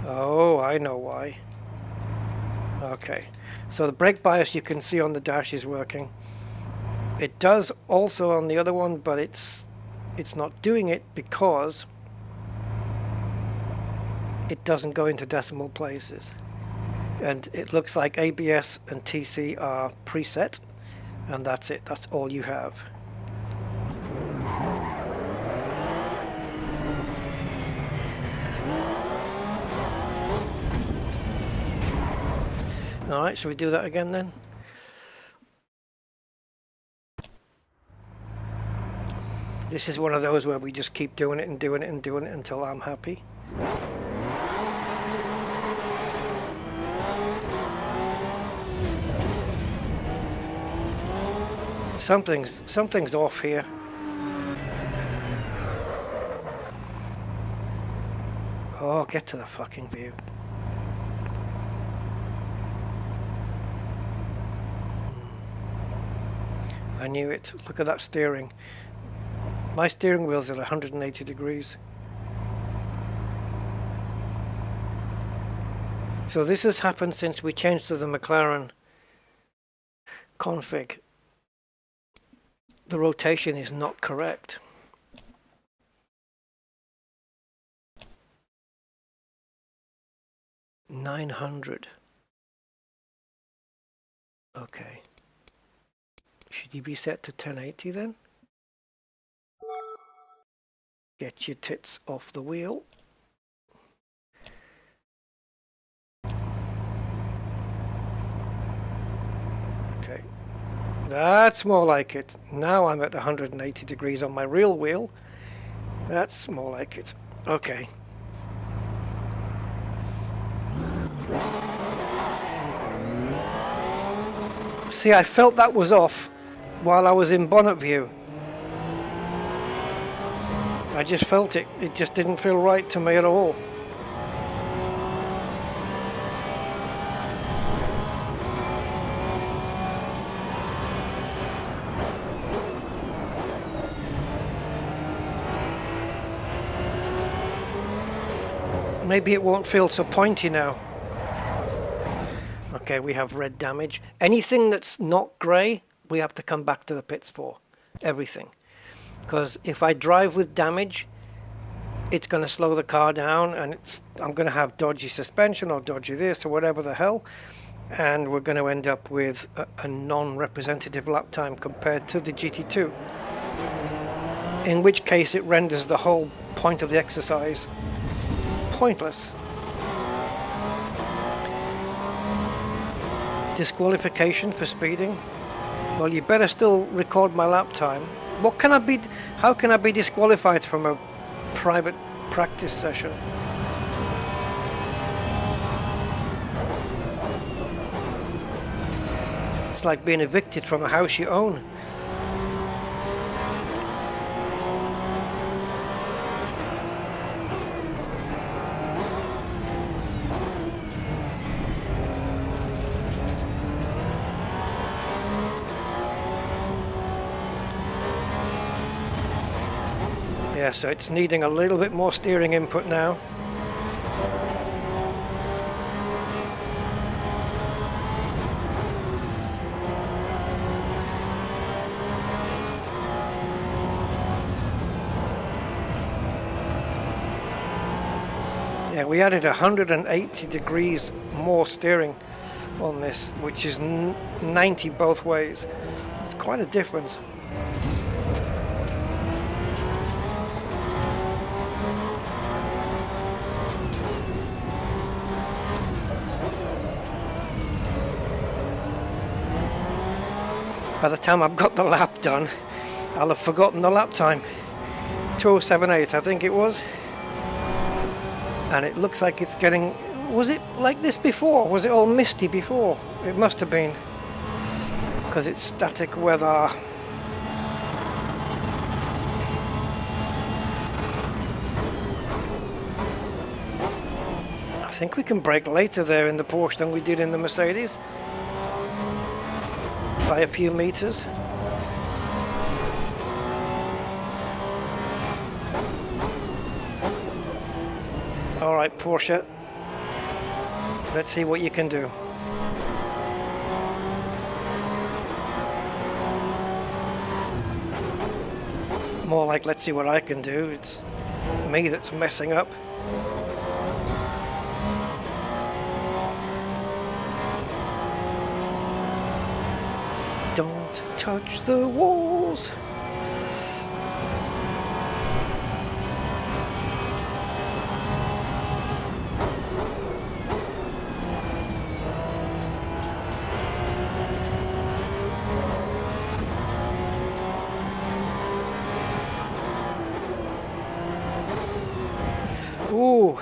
Oh, I know why. Okay, so the brake bias you can see on the dash is working. It does also on the other one, but it's not doing it because it doesn't go into decimal places. And it looks like ABS and TC are preset, and that's it. That's all you have. Alright, shall we do that again then? This is one of those where we just keep doing it and doing it and doing it until I'm happy. Something's off here. Oh, get to the fucking view. I knew it. Look at that steering. My steering wheel's at 180 degrees. So this has happened since we changed to the McLaren config. The rotation is not correct. $900. Okay. Should you be set to 1080 then? Get your tits off the wheel. Okay. That's more like it. Now I'm at 180 degrees on my real wheel. That's more like it. Okay. See, I felt that was off while I was in bonnet view. I just felt it. It just didn't feel right to me at all. Maybe it won't feel so pointy now. Okay, we have red damage. Anything that's not grey, we have to come back to the pits for. Everything. Because if I drive with damage, it's going to slow the car down, and I'm going to have dodgy suspension or dodgy this or whatever the hell, and we're going to end up with a non-representative lap time compared to the GT2. In which case it renders the whole point of the exercise pointless. Disqualification for speeding? Well, you better still record my lap time. How can I be disqualified from a private practice session? It's like being evicted from a house you own. Yeah, so it's needing a little bit more steering input now. Yeah, we added 180 degrees more steering on this, which is 90 both ways. It's quite a difference. By the time I've got the lap done, I'll have forgotten the lap time. 2078, I think it was. And it looks like it's getting... Was it like this before? Was it all misty before? It must have been. Because it's static weather. I think we can brake later there in the Porsche than we did in the Mercedes. By a few meters. Alright, Porsche. Let's see what you can do. More like, let's see what I can do. It's me that's messing up. Don't touch the walls. Ooh.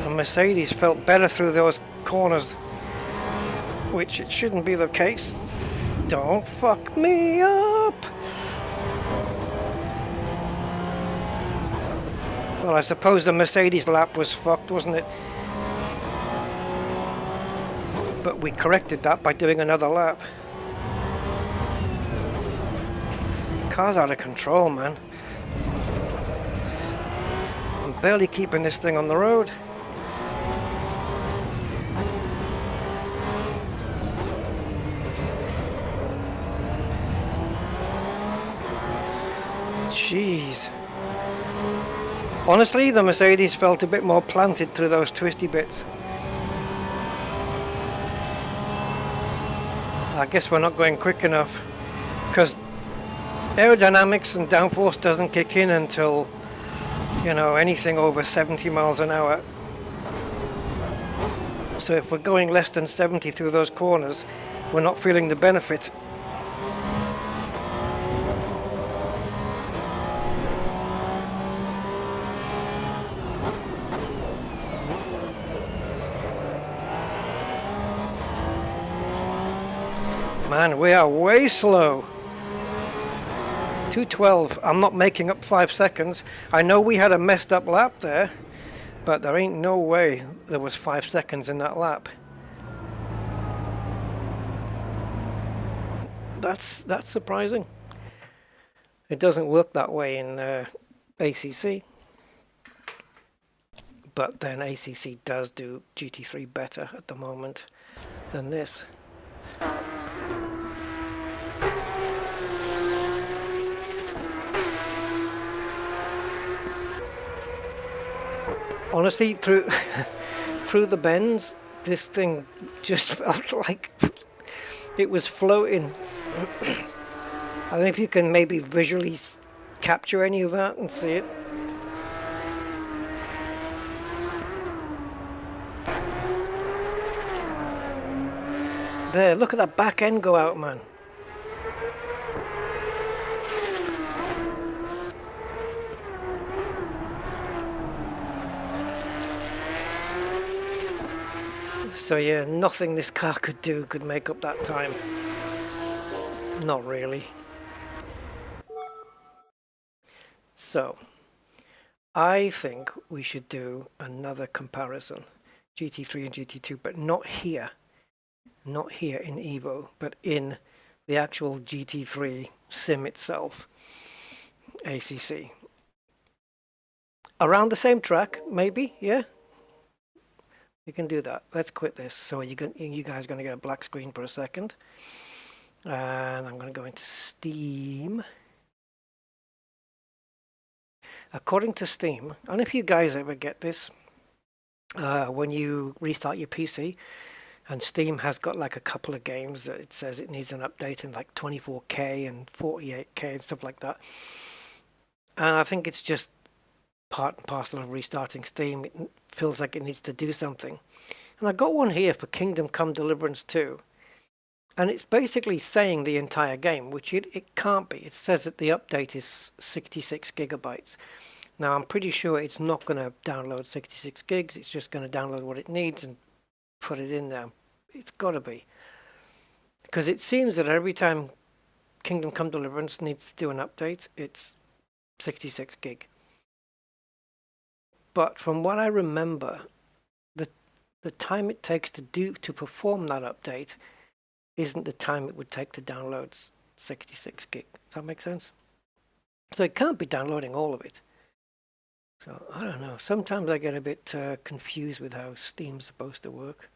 The Mercedes felt better through those corners, which it shouldn't be the case. Don't fuck me up. Well, I suppose the Mercedes lap was fucked, wasn't it? But we corrected that by doing another lap. Car's out of control, man. I'm barely keeping this thing on the road. Jeez. Honestly, the Mercedes felt a bit more planted through those twisty bits. I guess we're not going quick enough because aerodynamics and downforce doesn't kick in until, you know, anything over 70 miles an hour. So if we're going less than 70 through those corners, we're not feeling the benefit. Man, we are way slow. 212. I'm not making up 5 seconds. I know we had a messed up lap there, but there ain't no way there was 5 seconds in that lap. That's surprising. It doesn't work that way in ACC. But then ACC does do GT3 better at the moment than this. Honestly, through the bends, this thing just felt like it was floating. I don't know if you can maybe visually capture any of that and see it. There, look at that back end go out, man. So yeah, nothing this car could do could make up that time. Not really. So, I think we should do another comparison. GT3 and GT2, but not here. Not here in Evo, but in the actual GT3 sim itself, ACC. Around the same track, maybe, yeah? You can do that. Let's quit this. So you guys are going to get a black screen for a second. And I'm going to go into Steam. According to Steam, and if you guys ever get this, when you restart your PC, and Steam has got like a couple of games that it says it needs an update in like 24K and 48K and stuff like that. And I think it's just part and parcel of restarting Steam. It feels like it needs to do something. And I got one here for Kingdom Come Deliverance 2. And it's basically saying the entire game, which it can't be. It says that the update is 66 gigabytes. Now, I'm pretty sure it's not going to download 66 gigs. It's just going to download what it needs and put it in there. It's got to be. Because it seems that every time Kingdom Come Deliverance needs to do an update, it's 66 gig. But from what I remember, the time it takes to perform that update isn't the time it would take to download 66 gig. Does that make sense? So it can't be downloading all of it. So I don't know. Sometimes I get a bit confused with how Steam's supposed to work.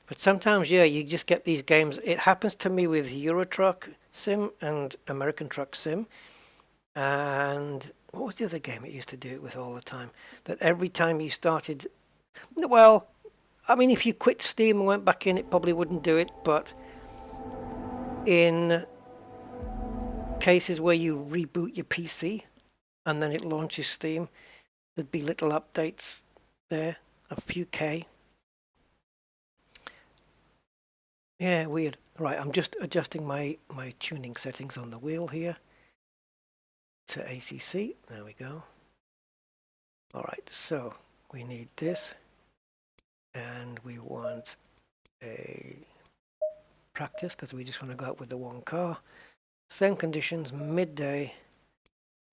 But sometimes, yeah, you just get these games. It happens to me with Euro Truck Sim and American Truck Sim. And what was the other game it used to do it with all the time? That every time you started, well, I mean, if you quit Steam and went back in, it probably wouldn't do it. But in cases where you reboot your PC and then it launches Steam, there'd be little updates there, a few K. Yeah, weird. Right, I'm just adjusting my tuning settings on the wheel here to ACC. There we go. All right, so we need this, and we want a practice because we just want to go out with the one car. Same conditions, midday,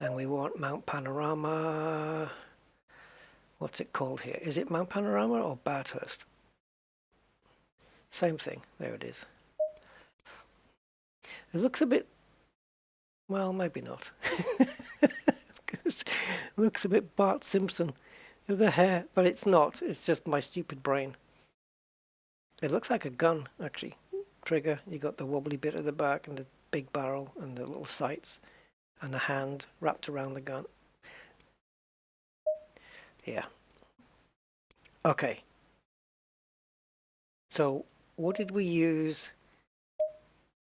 and we want Mount Panorama. What's it called here? Is it Mount Panorama or Bathurst? Same thing. There it is. It looks a bit, well, maybe not. It looks a bit Bart Simpson with the hair, but it's not. It's just my stupid brain. It looks like a gun, actually. Trigger, you got the wobbly bit at the back and the big barrel and the little sights and the hand wrapped around the gun. Yeah. Okay. So what did we use?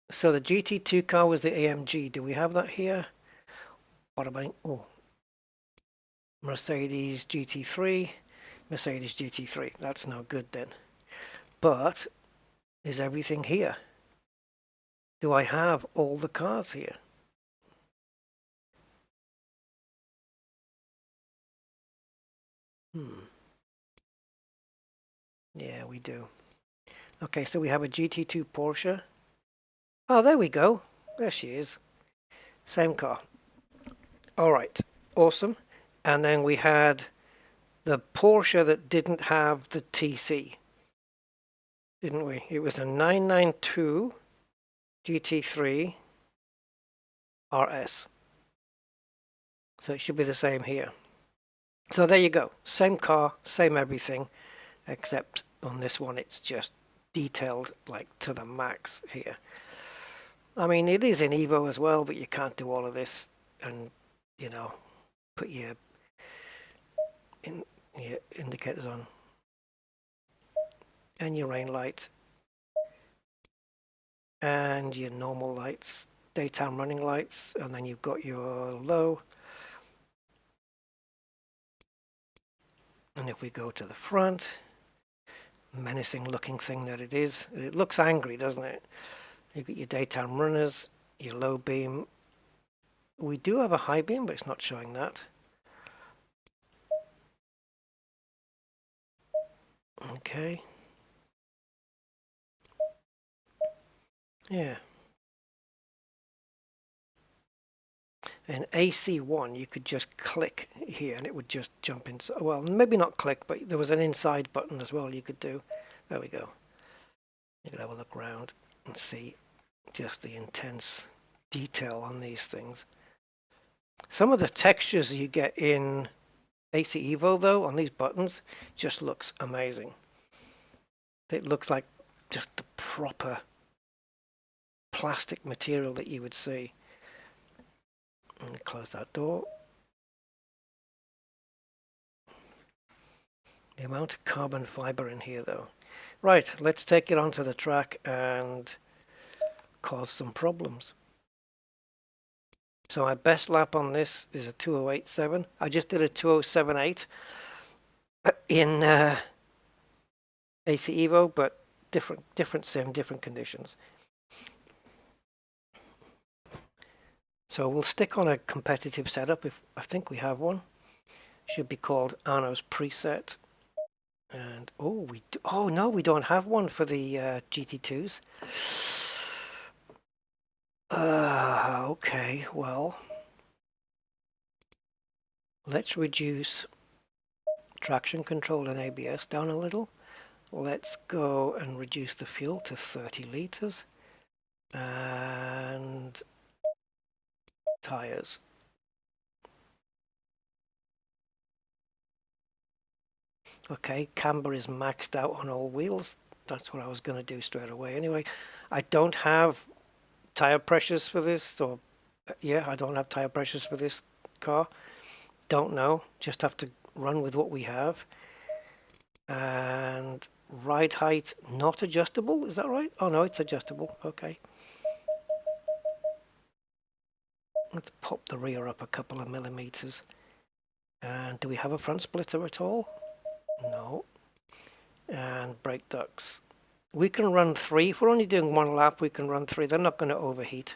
So the GT2 car was the AMG. Do we have that here? What about, oh, Mercedes GT3. Mercedes GT3. That's no good then. But is everything here? Do I have all the cars here? Yeah, we do. Okay, so we have a GT2 Porsche. Oh, there we go. There she is. Same car. All right, awesome. And then we had the Porsche that didn't have the TC, didn't we? It was a 992 GT3 RS. So it should be the same here. So there you go. Same car, same everything, except on this one it's just detailed like to the max here. I mean, it is in Evo as well, but you can't do all of this and, you know, put your indicators on and your rain light and your normal lights, daytime running lights, and then you've got your low. And if we go to the front, menacing looking thing that it is, it looks angry, doesn't it? You've got your daytime runners, your low beam. We do have a high beam, but it's not showing that. Okay. Yeah. In AC1 you could just click here and it would just jump into, well, maybe not click, but there was an inside button as well you could do. There we go. You can have a look around and see just the intense detail on these things. Some of the textures you get in AC Evo though on these buttons just looks amazing. It looks like just the proper plastic material that you would see. I'm going to close that door. The amount of carbon fiber in here though. Right, let's take it onto the track and cause some problems. So my best lap on this is a 2:08.7. I just did a 2:07.8 in AC Evo, but different sim, different conditions. So we'll stick on a competitive setup if I think we have one. Should be called Arno's preset. And oh no, we don't have one for the GT2s. Okay, well, let's reduce traction control and ABS down a little. Let's go and reduce the fuel to 30 liters and tires. Okay, camber is maxed out on all wheels. That's what I was going to do straight away. Anyway, I don't have tire pressures for this, or yeah, I don't have tire pressures for this car. Don't know, just have to run with what we have. And ride height not adjustable, is that right? Oh no, it's adjustable. Okay, let's pop the rear up a couple of millimeters. And do we have a front splitter at all? No. And brake ducts, we can run 3. If we're only doing 1 lap, we can run 3. They're not going to overheat.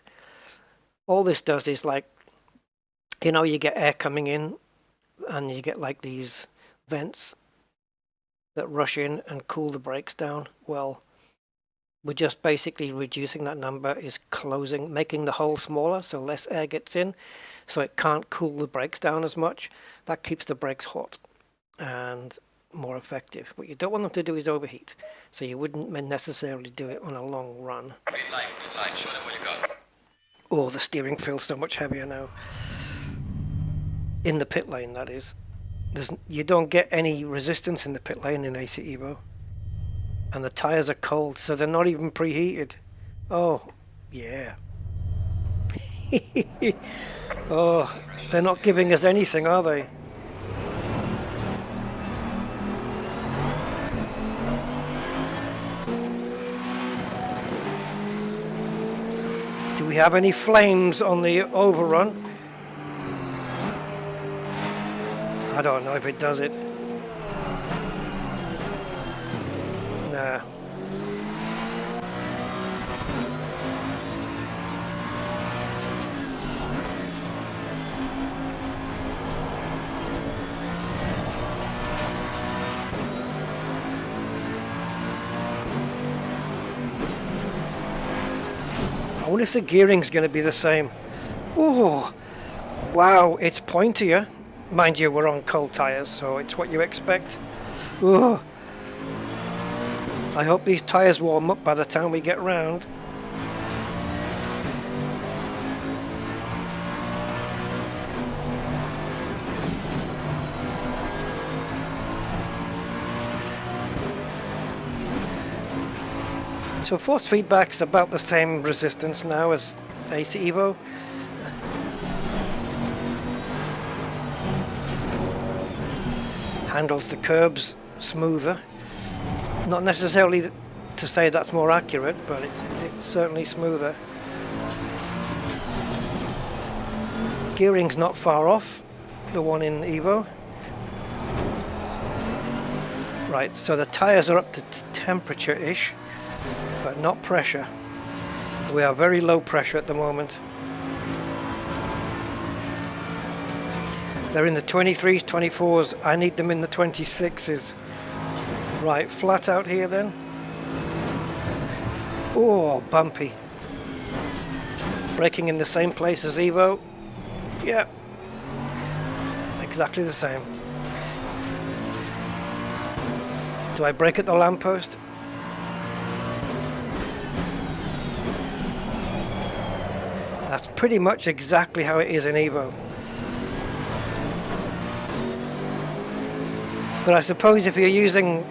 All this does is, like, you know, you get air coming in and you get like these vents that rush in and cool the brakes down. Well, we're just basically reducing that number, is closing, making the hole smaller so less air gets in, so it can't cool the brakes down as much. That keeps the brakes hot and more effective. What you don't want them to do is overheat, so you wouldn't necessarily do it on a long run. Green line, show them what you got. Oh, the steering feels so much heavier now. In the pit lane, that is. You don't get any resistance in the pit lane in AC Evo. And the tyres are cold, so they're not even preheated. Oh, yeah. Oh, they're not giving us anything, are they? Do we have any flames on the overrun? I don't know if it does it. Nah. I wonder if the gearing's going to be the same. Oh, wow, it's pointier. Mind you, we're on cold tyres, so it's what you expect. Oh, I hope these tyres warm up by the time we get round. So force feedback's about the same resistance now as AC Evo. Handles the curbs smoother. Not necessarily to say that's more accurate, but it's certainly smoother. Gearing's not far off the one in Evo. Right, so the tyres are up to temperature-ish, but not pressure. We are very low pressure at the moment. They're in the 23s, 24s. I need them in the 26s. Right, flat out here then. Oh, bumpy. Braking in the same place as Evo. Yeah, exactly the same. Do I brake at the lamppost? That's pretty much exactly how it is in Evo. But I suppose if you're using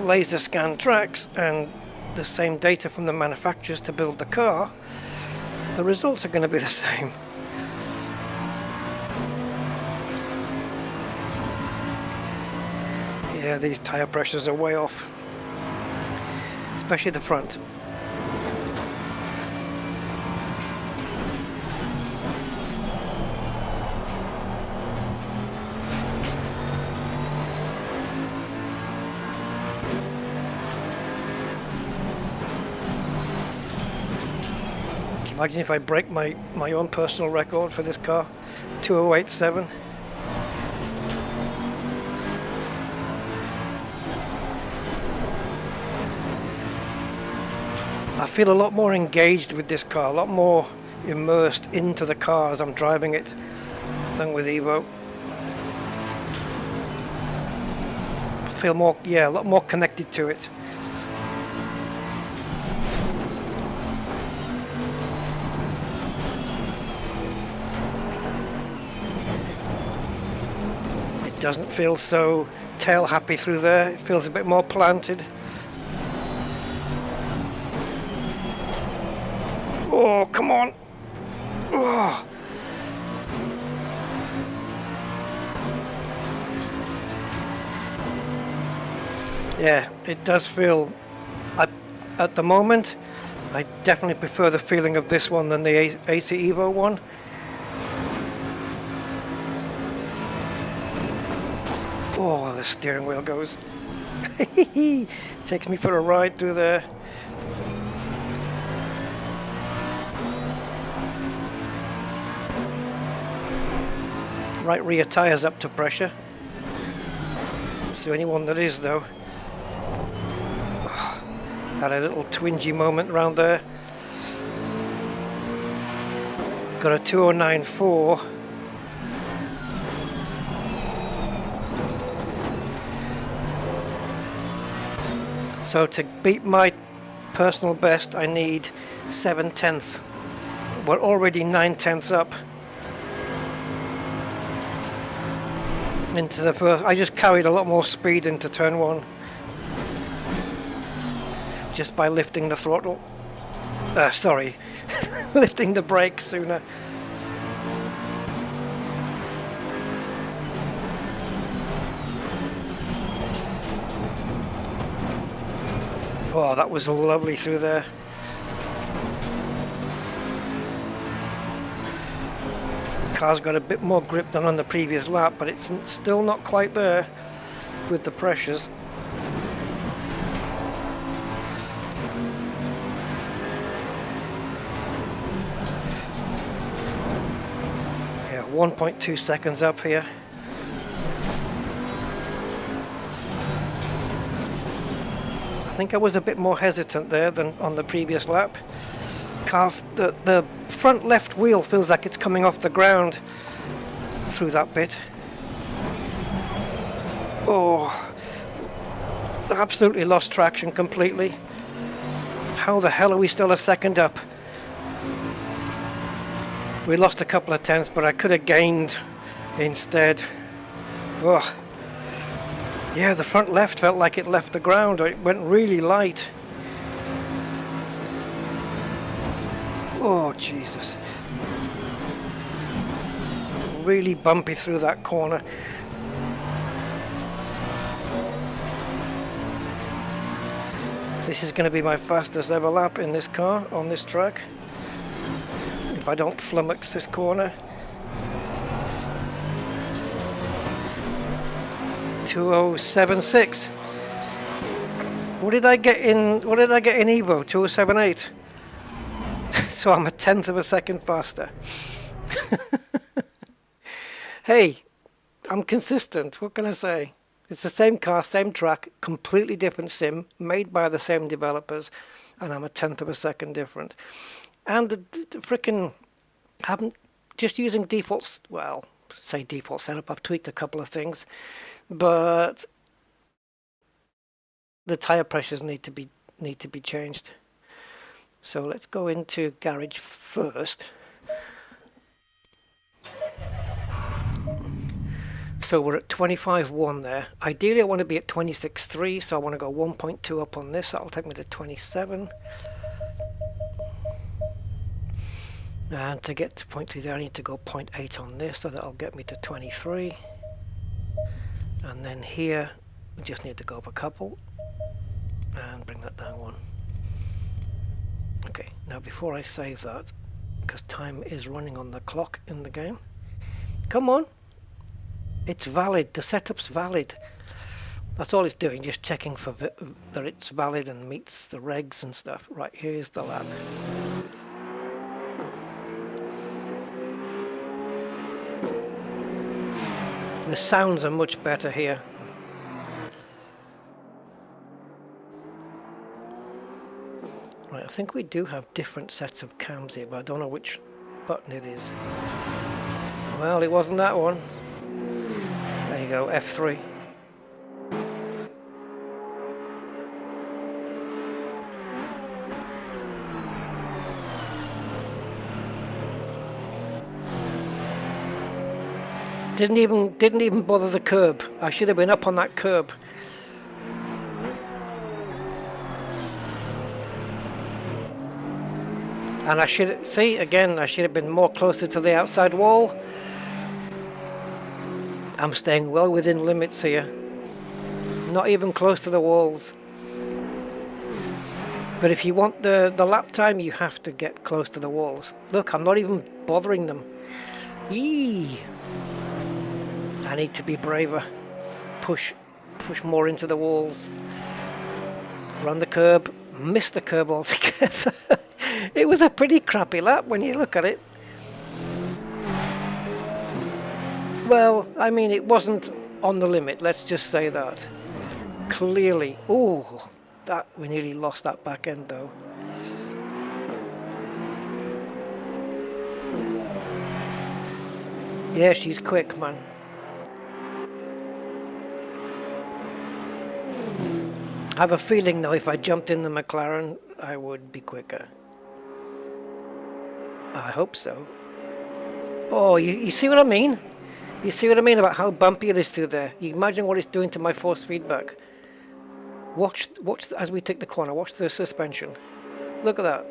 laser scan tracks and the same data from the manufacturers to build the car, the results are going to be the same. Yeah, these tire pressures are way off, especially the front. Imagine if I break my own personal record for this car, 2087. I feel a lot more engaged with this car, a lot more immersed into the car as I'm driving it than with Evo. I feel more, yeah, a lot more connected to it. It doesn't feel so tail happy through there, it feels a bit more planted. Oh, come on. Oh. Yeah, it does feel, at the moment, I definitely prefer the feeling of this one than the AC Evo one. Oh, the steering wheel goes. Takes me for a ride through there. Right rear tyres up to pressure. That's the only one that is though. Oh, had a little twingy moment around there. Got a 2094. So to beat my personal best I need 7/10. We're already 9/10 up. Into the first, I just carried a lot more speed into turn one just by lifting the throttle. Sorry, lifting the brakes sooner. Oh, that was lovely through there. Car's got a bit more grip than on the previous lap, but it's still not quite there with the pressures. Yeah, 1.2 seconds up here. I think I was a bit more hesitant there than on the previous lap. The front left wheel feels like it's coming off the ground through that bit. Oh, absolutely lost traction completely. How the hell are we still a second up? We lost a couple of tenths, but I could have gained instead. Oh, yeah, the front left felt like it left the ground. It went really light. Oh, Jesus. Really bumpy through that corner. This is going to be my fastest ever lap in this car, on this track. If I don't flummox this corner. 2076. What did I get in Evo? 2078. So I'm 1/10 of a second faster. Hey, I'm consistent. What can I say? It's the same car, same track, completely different sim, made by the same developers, and I'm 1/10 of a second different. And the frickin' haven't just using defaults, well, say default setup, I've tweaked a couple of things, but the tire pressures need to be changed. So let's go into garage first. So we're at 25.1 there. Ideally I want to be at 26.3, so I want to go 1.2 up on this. That'll take me to 27. And to get to 0.3 there, I need to go 0.8 on this, so that'll get me to 23. And then here, we just need to go up a couple and bring that down one. Okay, now before I save that, because time is running on the clock in the game. Come on! It's valid, the setup's valid. That's all it's doing, just checking for that it's valid and meets the regs and stuff. Right, here's the lab. The sounds are much better here. Right, I think we do have different sets of cams here, but I don't know which button it is. Well, it wasn't that one. There you go, F3. Didn't even bother the curb. I should have been up on that curb. And I should see again. I should have been more closer to the outside wall. I'm staying well within limits here. Not even close to the walls. But if you want the lap time, you have to get close to the walls. Look, I'm not even bothering them. Eee. I need to be braver. Push more into the walls. Run the curb. Miss the curb altogether. It was a pretty crappy lap when you look at it. Well, I mean, it wasn't on the limit. Let's just say that. Clearly. Oh, that we nearly lost that back end though. Yeah, she's quick, man. I have a feeling though, if I jumped in the McLaren, I would be quicker. I hope so. Oh, you see what I mean? You see what I mean about how bumpy it is through there? You imagine what it's doing to my force feedback. Watch as we take the corner. Watch the suspension. Look at that.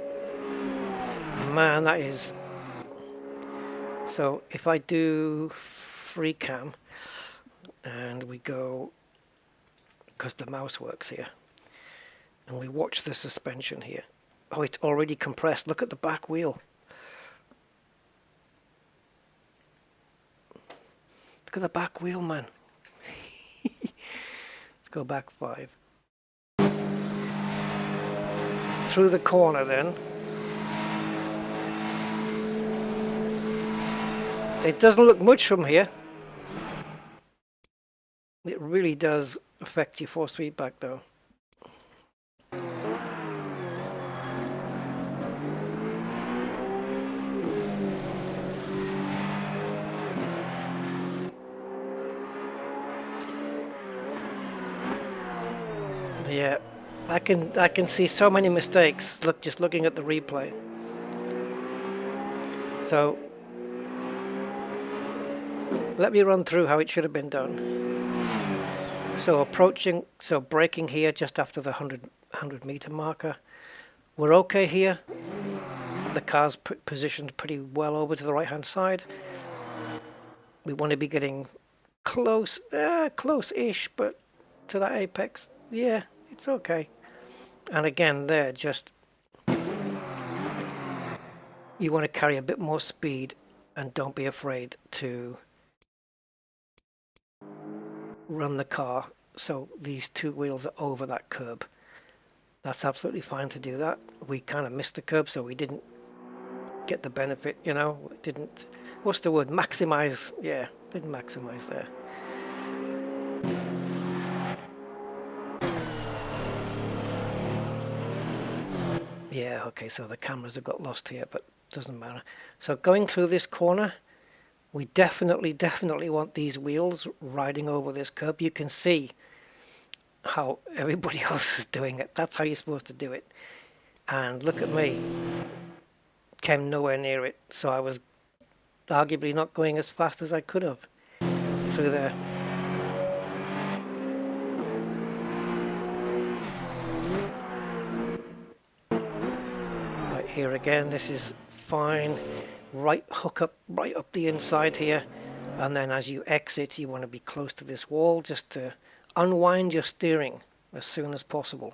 Man, that is... So if I do free cam and we go, because the mouse works here, and we watch the suspension here. Oh, it's already compressed. Look at the back wheel. Look at the back wheel, man. Let's go back 5. Through the corner then. It doesn't look much from here. It really does affect your force feedback though. Yeah, I can see so many mistakes. Look, just looking at the replay. So let me run through how it should have been done. So braking here just after the 100 meter marker. We're okay here. The car's positioned pretty well over to the right hand side. We want to be getting close, close-ish, but to that apex, yeah, it's okay. And again, there, just you want to carry a bit more speed and don't be afraid to run the car so these two wheels are over that curb. That's absolutely fine to do that. We kind of missed the curb, so we didn't get the benefit, you know, didn't, what's the word, maximize, yeah, didn't maximize there. Yeah, okay, so the cameras have got lost here, but doesn't matter. So going through this corner, we definitely want these wheels riding over this curb. You can see how everybody else is doing it. That's how you're supposed to do it. And look at me, came nowhere near it. So I was arguably not going as fast as I could have through there. Right here again, this is fine. Right hook up right up the inside here, and then as you exit you want to be close to this wall just to unwind your steering as soon as possible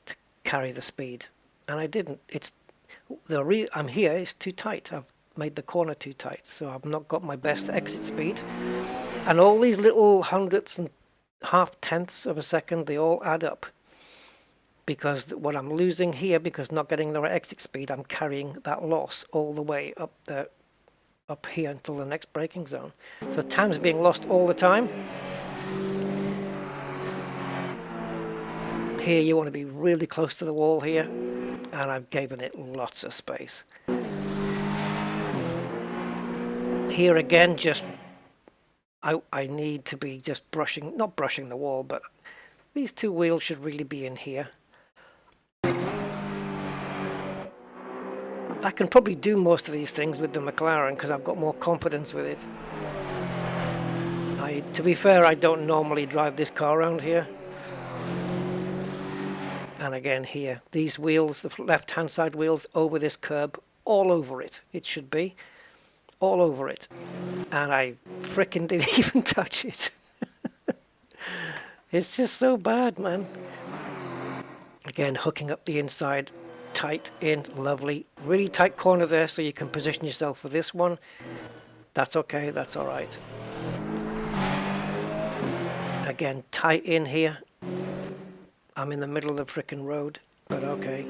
to carry the speed. And I didn't. It's I'm here, it's too tight. I've made the corner too tight, so I've not got my best exit speed. And all these little hundredths and half tenths of a second, they all add up, because what I'm losing here, because not getting the right exit speed, I'm carrying that loss all the way up here until the next braking zone. So time's being lost all the time. Here you want to be really close to the wall here, and I've given it lots of space. Here again, just I need to be just not brushing the wall, but these two wheels should really be in here. I can probably do most of these things with the McLaren because I've got more confidence with it. To be fair, I don't normally drive this car around here. And again here, these wheels, the left-hand side wheels over this curb, all over it. It should be all over it. And I frickin' didn't even touch it. It's just so bad, man. Again, hooking up the inside. Tight in, lovely, really tight corner there, so you can position yourself for this one. That's okay, that's all right. Again, tight in here. I'm in the middle of the frickin' road, but okay.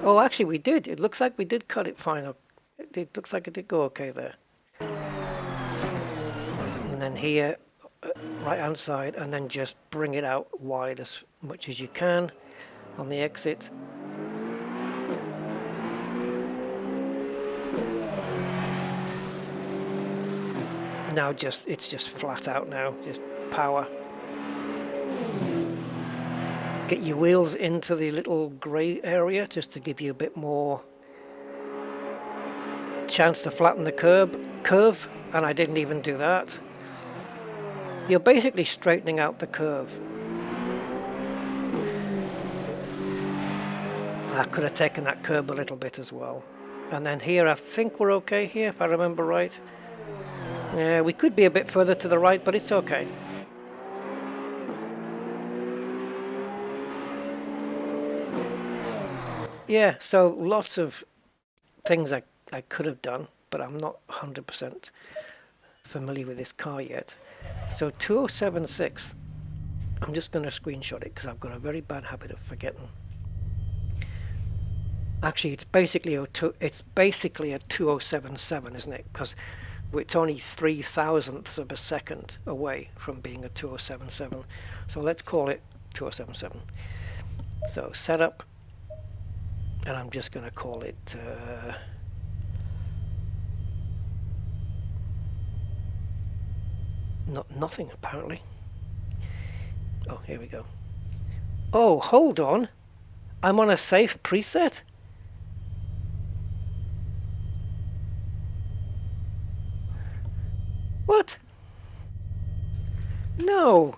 Oh, actually we did. It looks like we did cut it fine. It looks like it did go okay there. And then here, right hand side, and then just bring it out wide as much as you can on the exit. Now it's just flat out now, just power. Get your wheels into the little grey area just to give you a bit more chance to flatten the curve, and I didn't even do that. You're basically straightening out the curve. I could have taken that curb a little bit as well. And then here, I think we're okay here, if I remember right. Yeah, we could be a bit further to the right, but it's okay. Yeah, so lots of things I could have done, but I'm not 100% familiar with this car yet. So 2076, I'm just going to screenshot it because I've got a very bad habit of forgetting. Actually, it's basically a 2077, isn't it? Because it's only 0.003 of a second away from being a 2077. So let's call it 2077. So setup, and I'm just going to call it nothing apparently. Oh, here we go. Oh, hold on. I'm on a safe preset. What? No.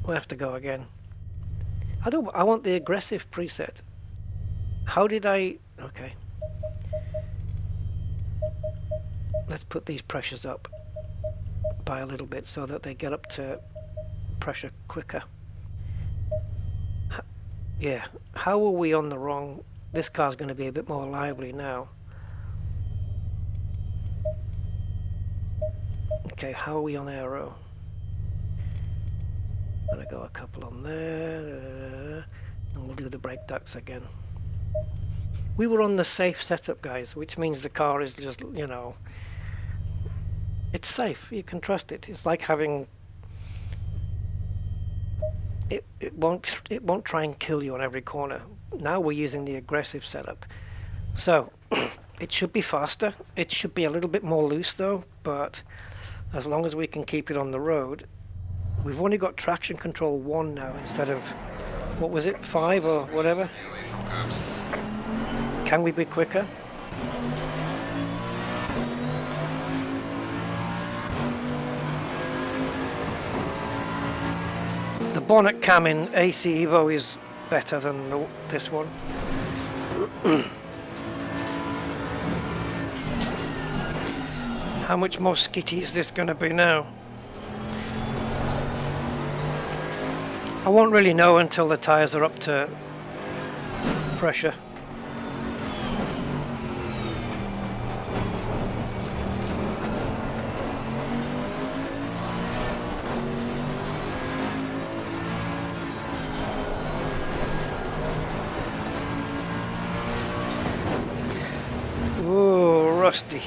We'll have to go again. I want the aggressive preset. How did I... Okay. Let's put these pressures up by a little bit so that they get up to pressure quicker. Yeah. How are we on the wrong... This car's going to be a bit more lively now. Okay, how are we on aero? I'm going to go a couple on there, and we'll do the brake ducts again. We were on the safe setup, guys, which means the car is just, you know, it's safe. You can trust it. It's like having it won't try and kill you on every corner. Now we're using the aggressive setup, so it should be faster. It should be a little bit more loose though, but as long as we can keep it on the road. We've only got traction control 1 now instead of, what was it, 5 or whatever? Stay away from curbs. Can we be quicker? The bonnet cam in AC Evo is better than this one. How much more skitty is this going to be now? I won't really know until the tyres are up to pressure. Ooh, rusty.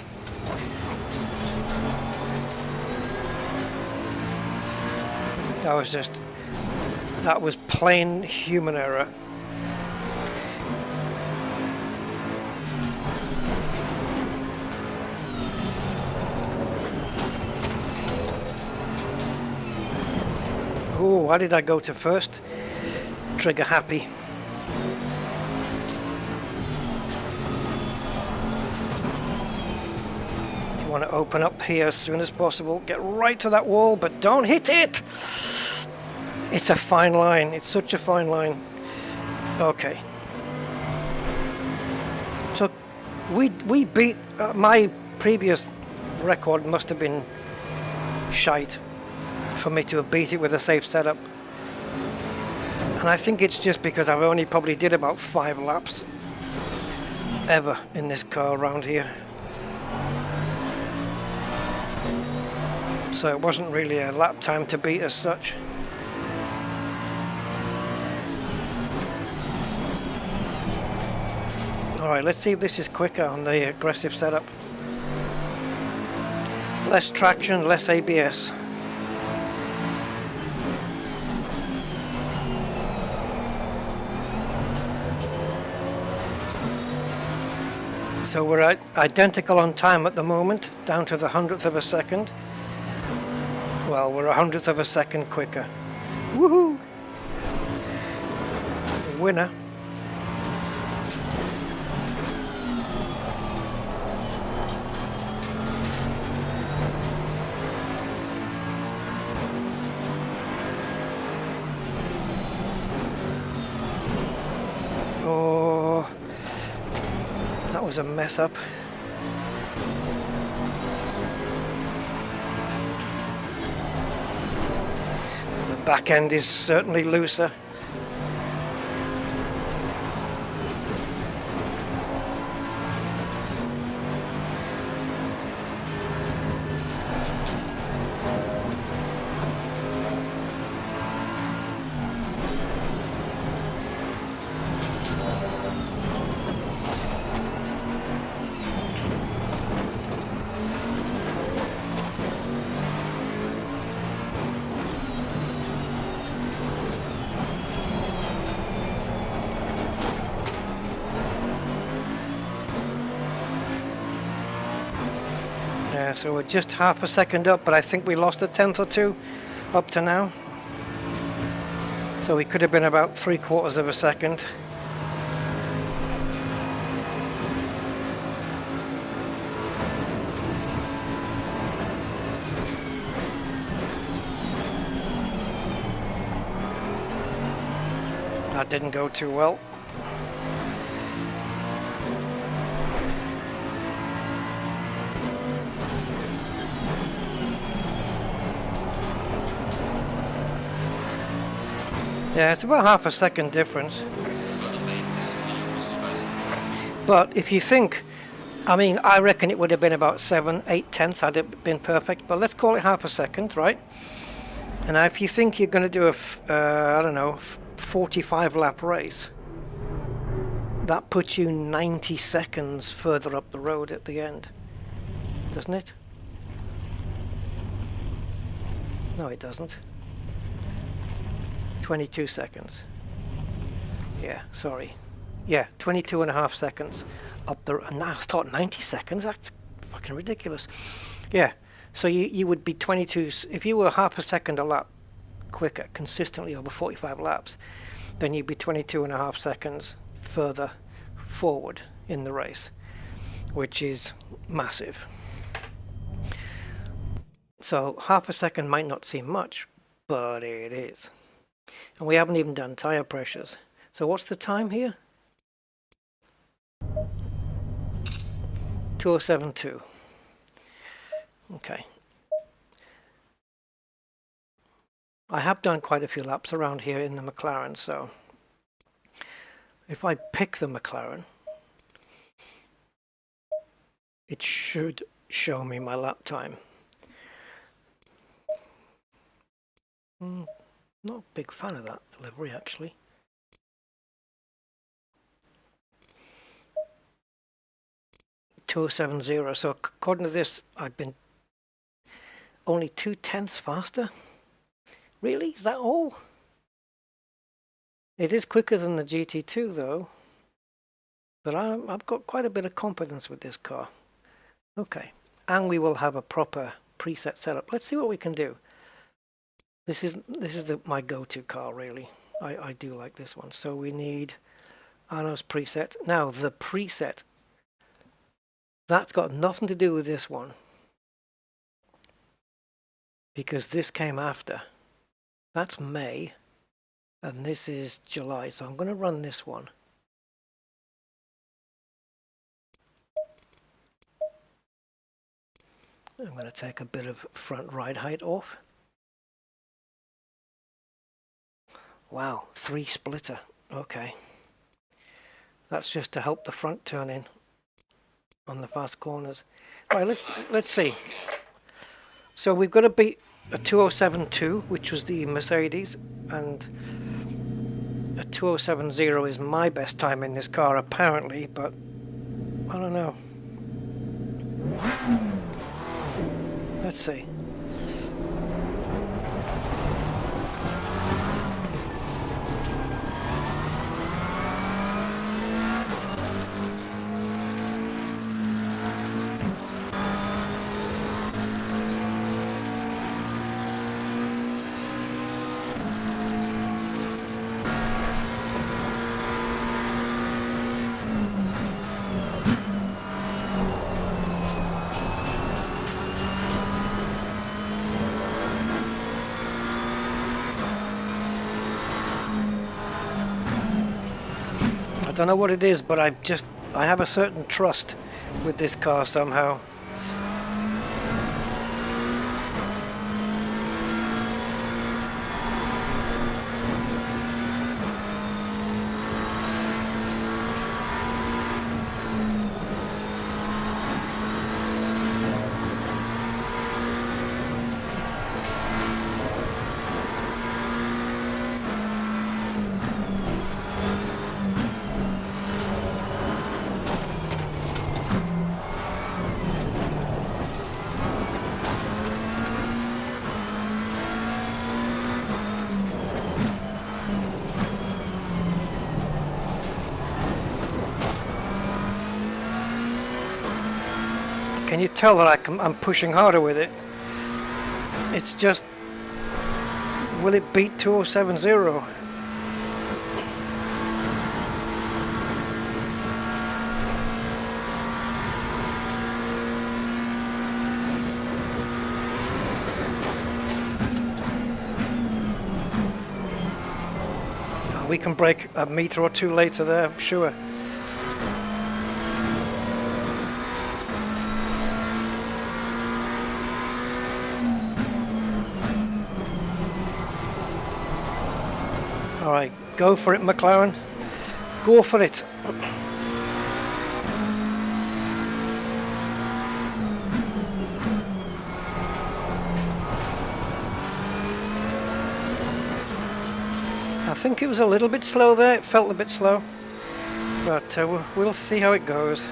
That was plain human error. Oh, why did I go to first? Trigger happy. You want to open up here as soon as possible. Get right to that wall, but don't hit it! It's a fine line. It's such a fine line. Okay. So we beat my previous record must have been shite for me to have beat it with a safe setup. And I think it's just because I've only probably did about 5 laps ever in this car around here. So it wasn't really a lap time to beat as such. Alright, let's see if this is quicker on the aggressive setup. Less traction, less ABS. So we're identical on time at the moment, down to the 100th of a second. Well, we're 100th of a second quicker. Woohoo! Winner. Oh, that was a mess up. The back end is certainly looser. Yeah, so we're just half a second up, but I think we lost a tenth or two up to now. So we could have been about 3/4 of a second. That didn't go too well. Yeah, it's about half a second difference. But if you think, I mean, I reckon it would have been about 7-8 tenths had it been perfect, but let's call it half a second, right? And now if you think you're going to do I don't know, 45 lap race, that puts you 90 seconds further up the road at the end, doesn't it? No, it doesn't. 22 seconds. Yeah, sorry. Yeah, 22 and a half seconds up the... And I thought 90 seconds? That's fucking ridiculous. Yeah, so you would be 22... If you were half a second a lap quicker, consistently over 45 laps, then you'd be 22 and a half seconds further forward in the race, which is massive. So half a second might not seem much, but it is. And we haven't even done tire pressures. So what's the time here? 2072. Okay. I have done quite a few laps around here in the McLaren, so if I pick the McLaren, it should show me my lap time. Not a big fan of that livery, actually. .270. So according to this, I've been only 0.2 faster. Really? Is that all? It is quicker than the GT2 though. But I've got quite a bit of confidence with this car. Okay. And we will have a proper preset setup. Let's see what we can do. This is my go-to car, really. I do like this one. So we need Arno's preset. Now, the preset, that's got nothing to do with this one, because this came after. That's May, and this is July. So I'm going to run this one. I'm going to take a bit of front ride height off. Wow, 3 splitter. Okay. That's just to help the front turn in on the fast corners. Right, let's see. So we've got to beat a 2072, which was the Mercedes, and a 2070 is my best time in this car apparently, but I don't know. Let's see. I don't know what it is, but I have a certain trust with this car somehow. Can you tell that I'm pushing harder with it? It's just, will it beat 2070? We can break a meter or two later there, I'm sure. Alright, go for it, McLaren. Go for it. I think it was a little bit slow there, it felt a bit slow, but we'll see how it goes.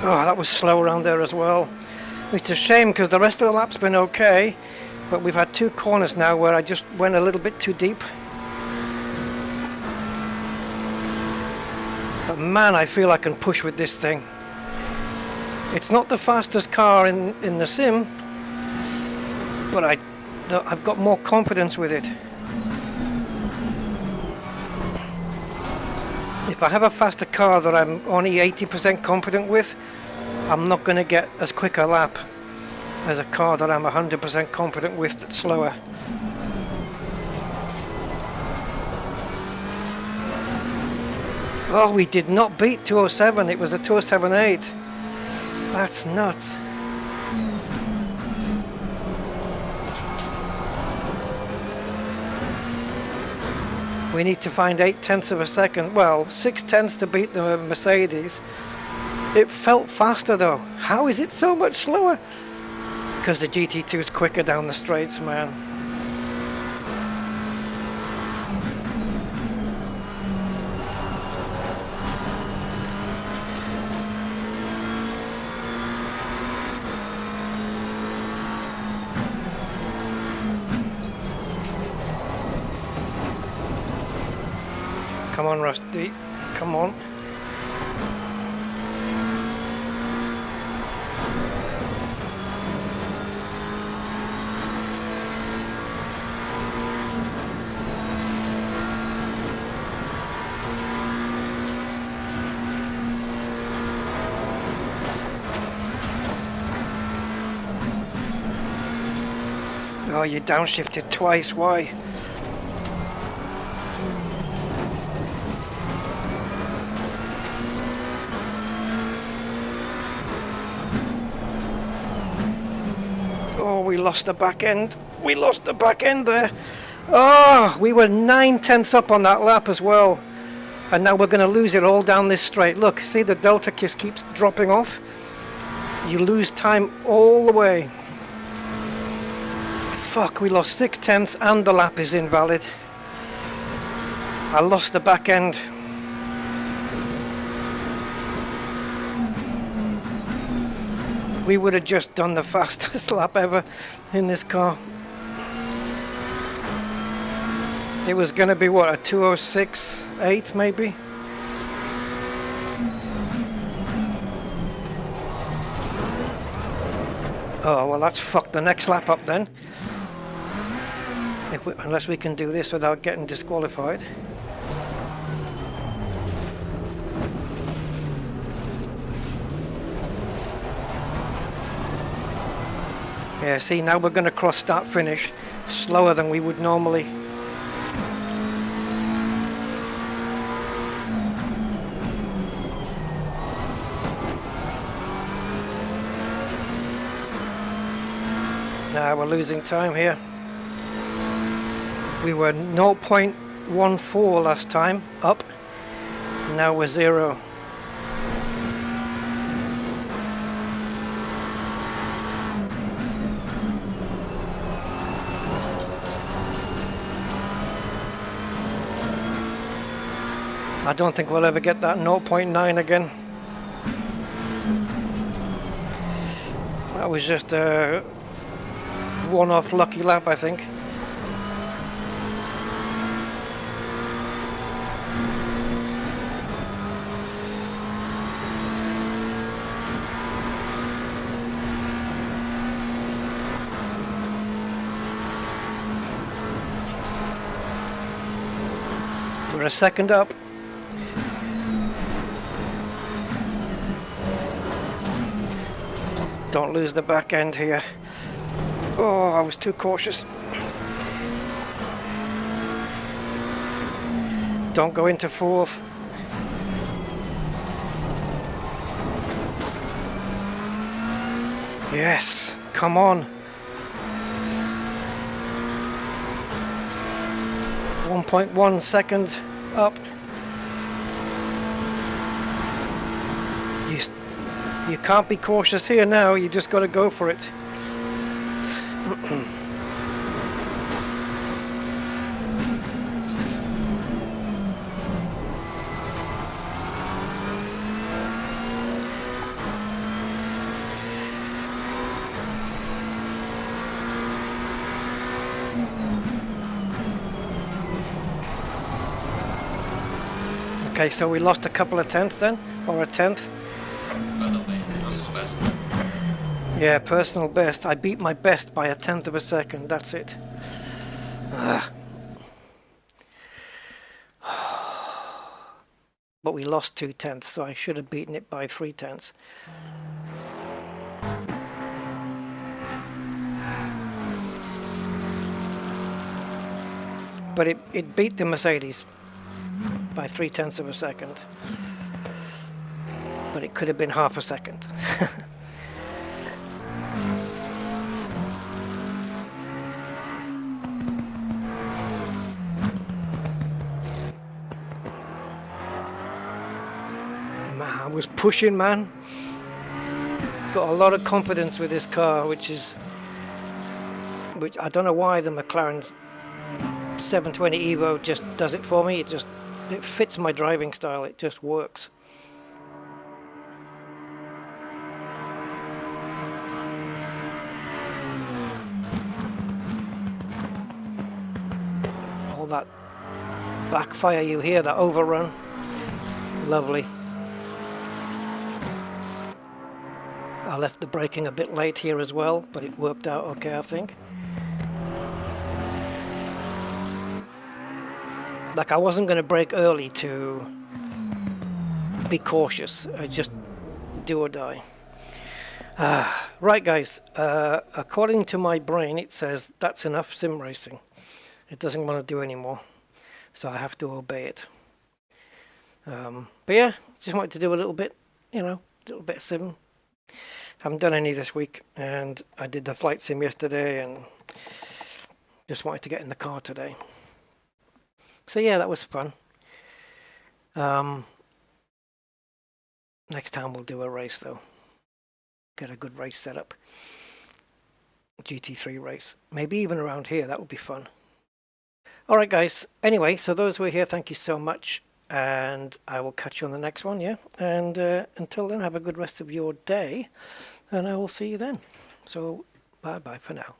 Oh, that was slow around there as well. It's a shame because the rest of the lap's been okay, but we've had two corners now where I just went a little bit too deep. But man, I feel I can push with this thing. It's not the fastest car in the sim, but I've got more confidence with it. If I have a faster car that I'm only 80% confident with, I'm not going to get as quick a lap as a car that I'm 100% confident with that's slower. Oh, we did not beat 207, it was a 207.8. That's nuts. We need to find 0.8 of a second. Well, 0.6 to beat the Mercedes. It felt faster though. How is it so much slower? Because the GT2 is quicker down the straights, man. Come on, Rusty. Come on. Oh, you downshifted twice. Why? Oh, we lost the back end. We lost the back end there. Oh, we were 0.9 up on that lap as well. And now we're going to lose it all down this straight. Look, see the delta just keeps dropping off. You lose time all the way. Fuck, we lost 0.6 and the lap is invalid. I lost the back end. We would have just done the fastest lap ever in this car. It was going to be what, a 206.8 maybe? Oh, well that's fucked the next lap up then. Unless we can do this without getting disqualified. Yeah, see, now we're going to cross start finish slower than we would normally. Now we're losing time here. We were 0.14 last time up. Now we're 0. I don't think we'll ever get that 0.9 again. That was just a one-off lucky lap, I think. We're a second up. Don't lose the back end here. Oh, I was too cautious. Don't go into fourth. Yes, come on. 1.1 second up. You can't be cautious here now, you just got to go for it. Okay, so we lost a couple of tenths then, or a tenth. Personal best. Yeah, personal best. I beat my best by a tenth of a second. That's it. But we lost 2 tenths, so I should have beaten it by 3 tenths. But it beat the Mercedes by 3 tenths of a second. But it could have been half a second. Man, I was pushing, man. Got a lot of confidence with this car, which I don't know why the McLaren 720 Evo just does it for me. It fits my driving style. It just works. All that backfire you hear, that overrun, lovely. I left the braking a bit late here as well, but it worked out okay, I think. Like, I wasn't going to brake early to be cautious. I just do or die. Right, guys. According to my brain, it says that's enough sim racing. It doesn't want to do any more, so I have to obey it. But yeah, just wanted to do a little bit, a little bit of sim. Haven't done any this week, and I did the flight sim yesterday, and just wanted to get in the car today. So yeah, that was fun. Next time we'll do a race though. Get a good race set up. GT3 race. Maybe even around here, that would be fun. Alright guys, anyway, so those who are here, thank you so much. And I will catch you on the next one, yeah? And until then, have a good rest of your day. And I will see you then. So, bye-bye for now.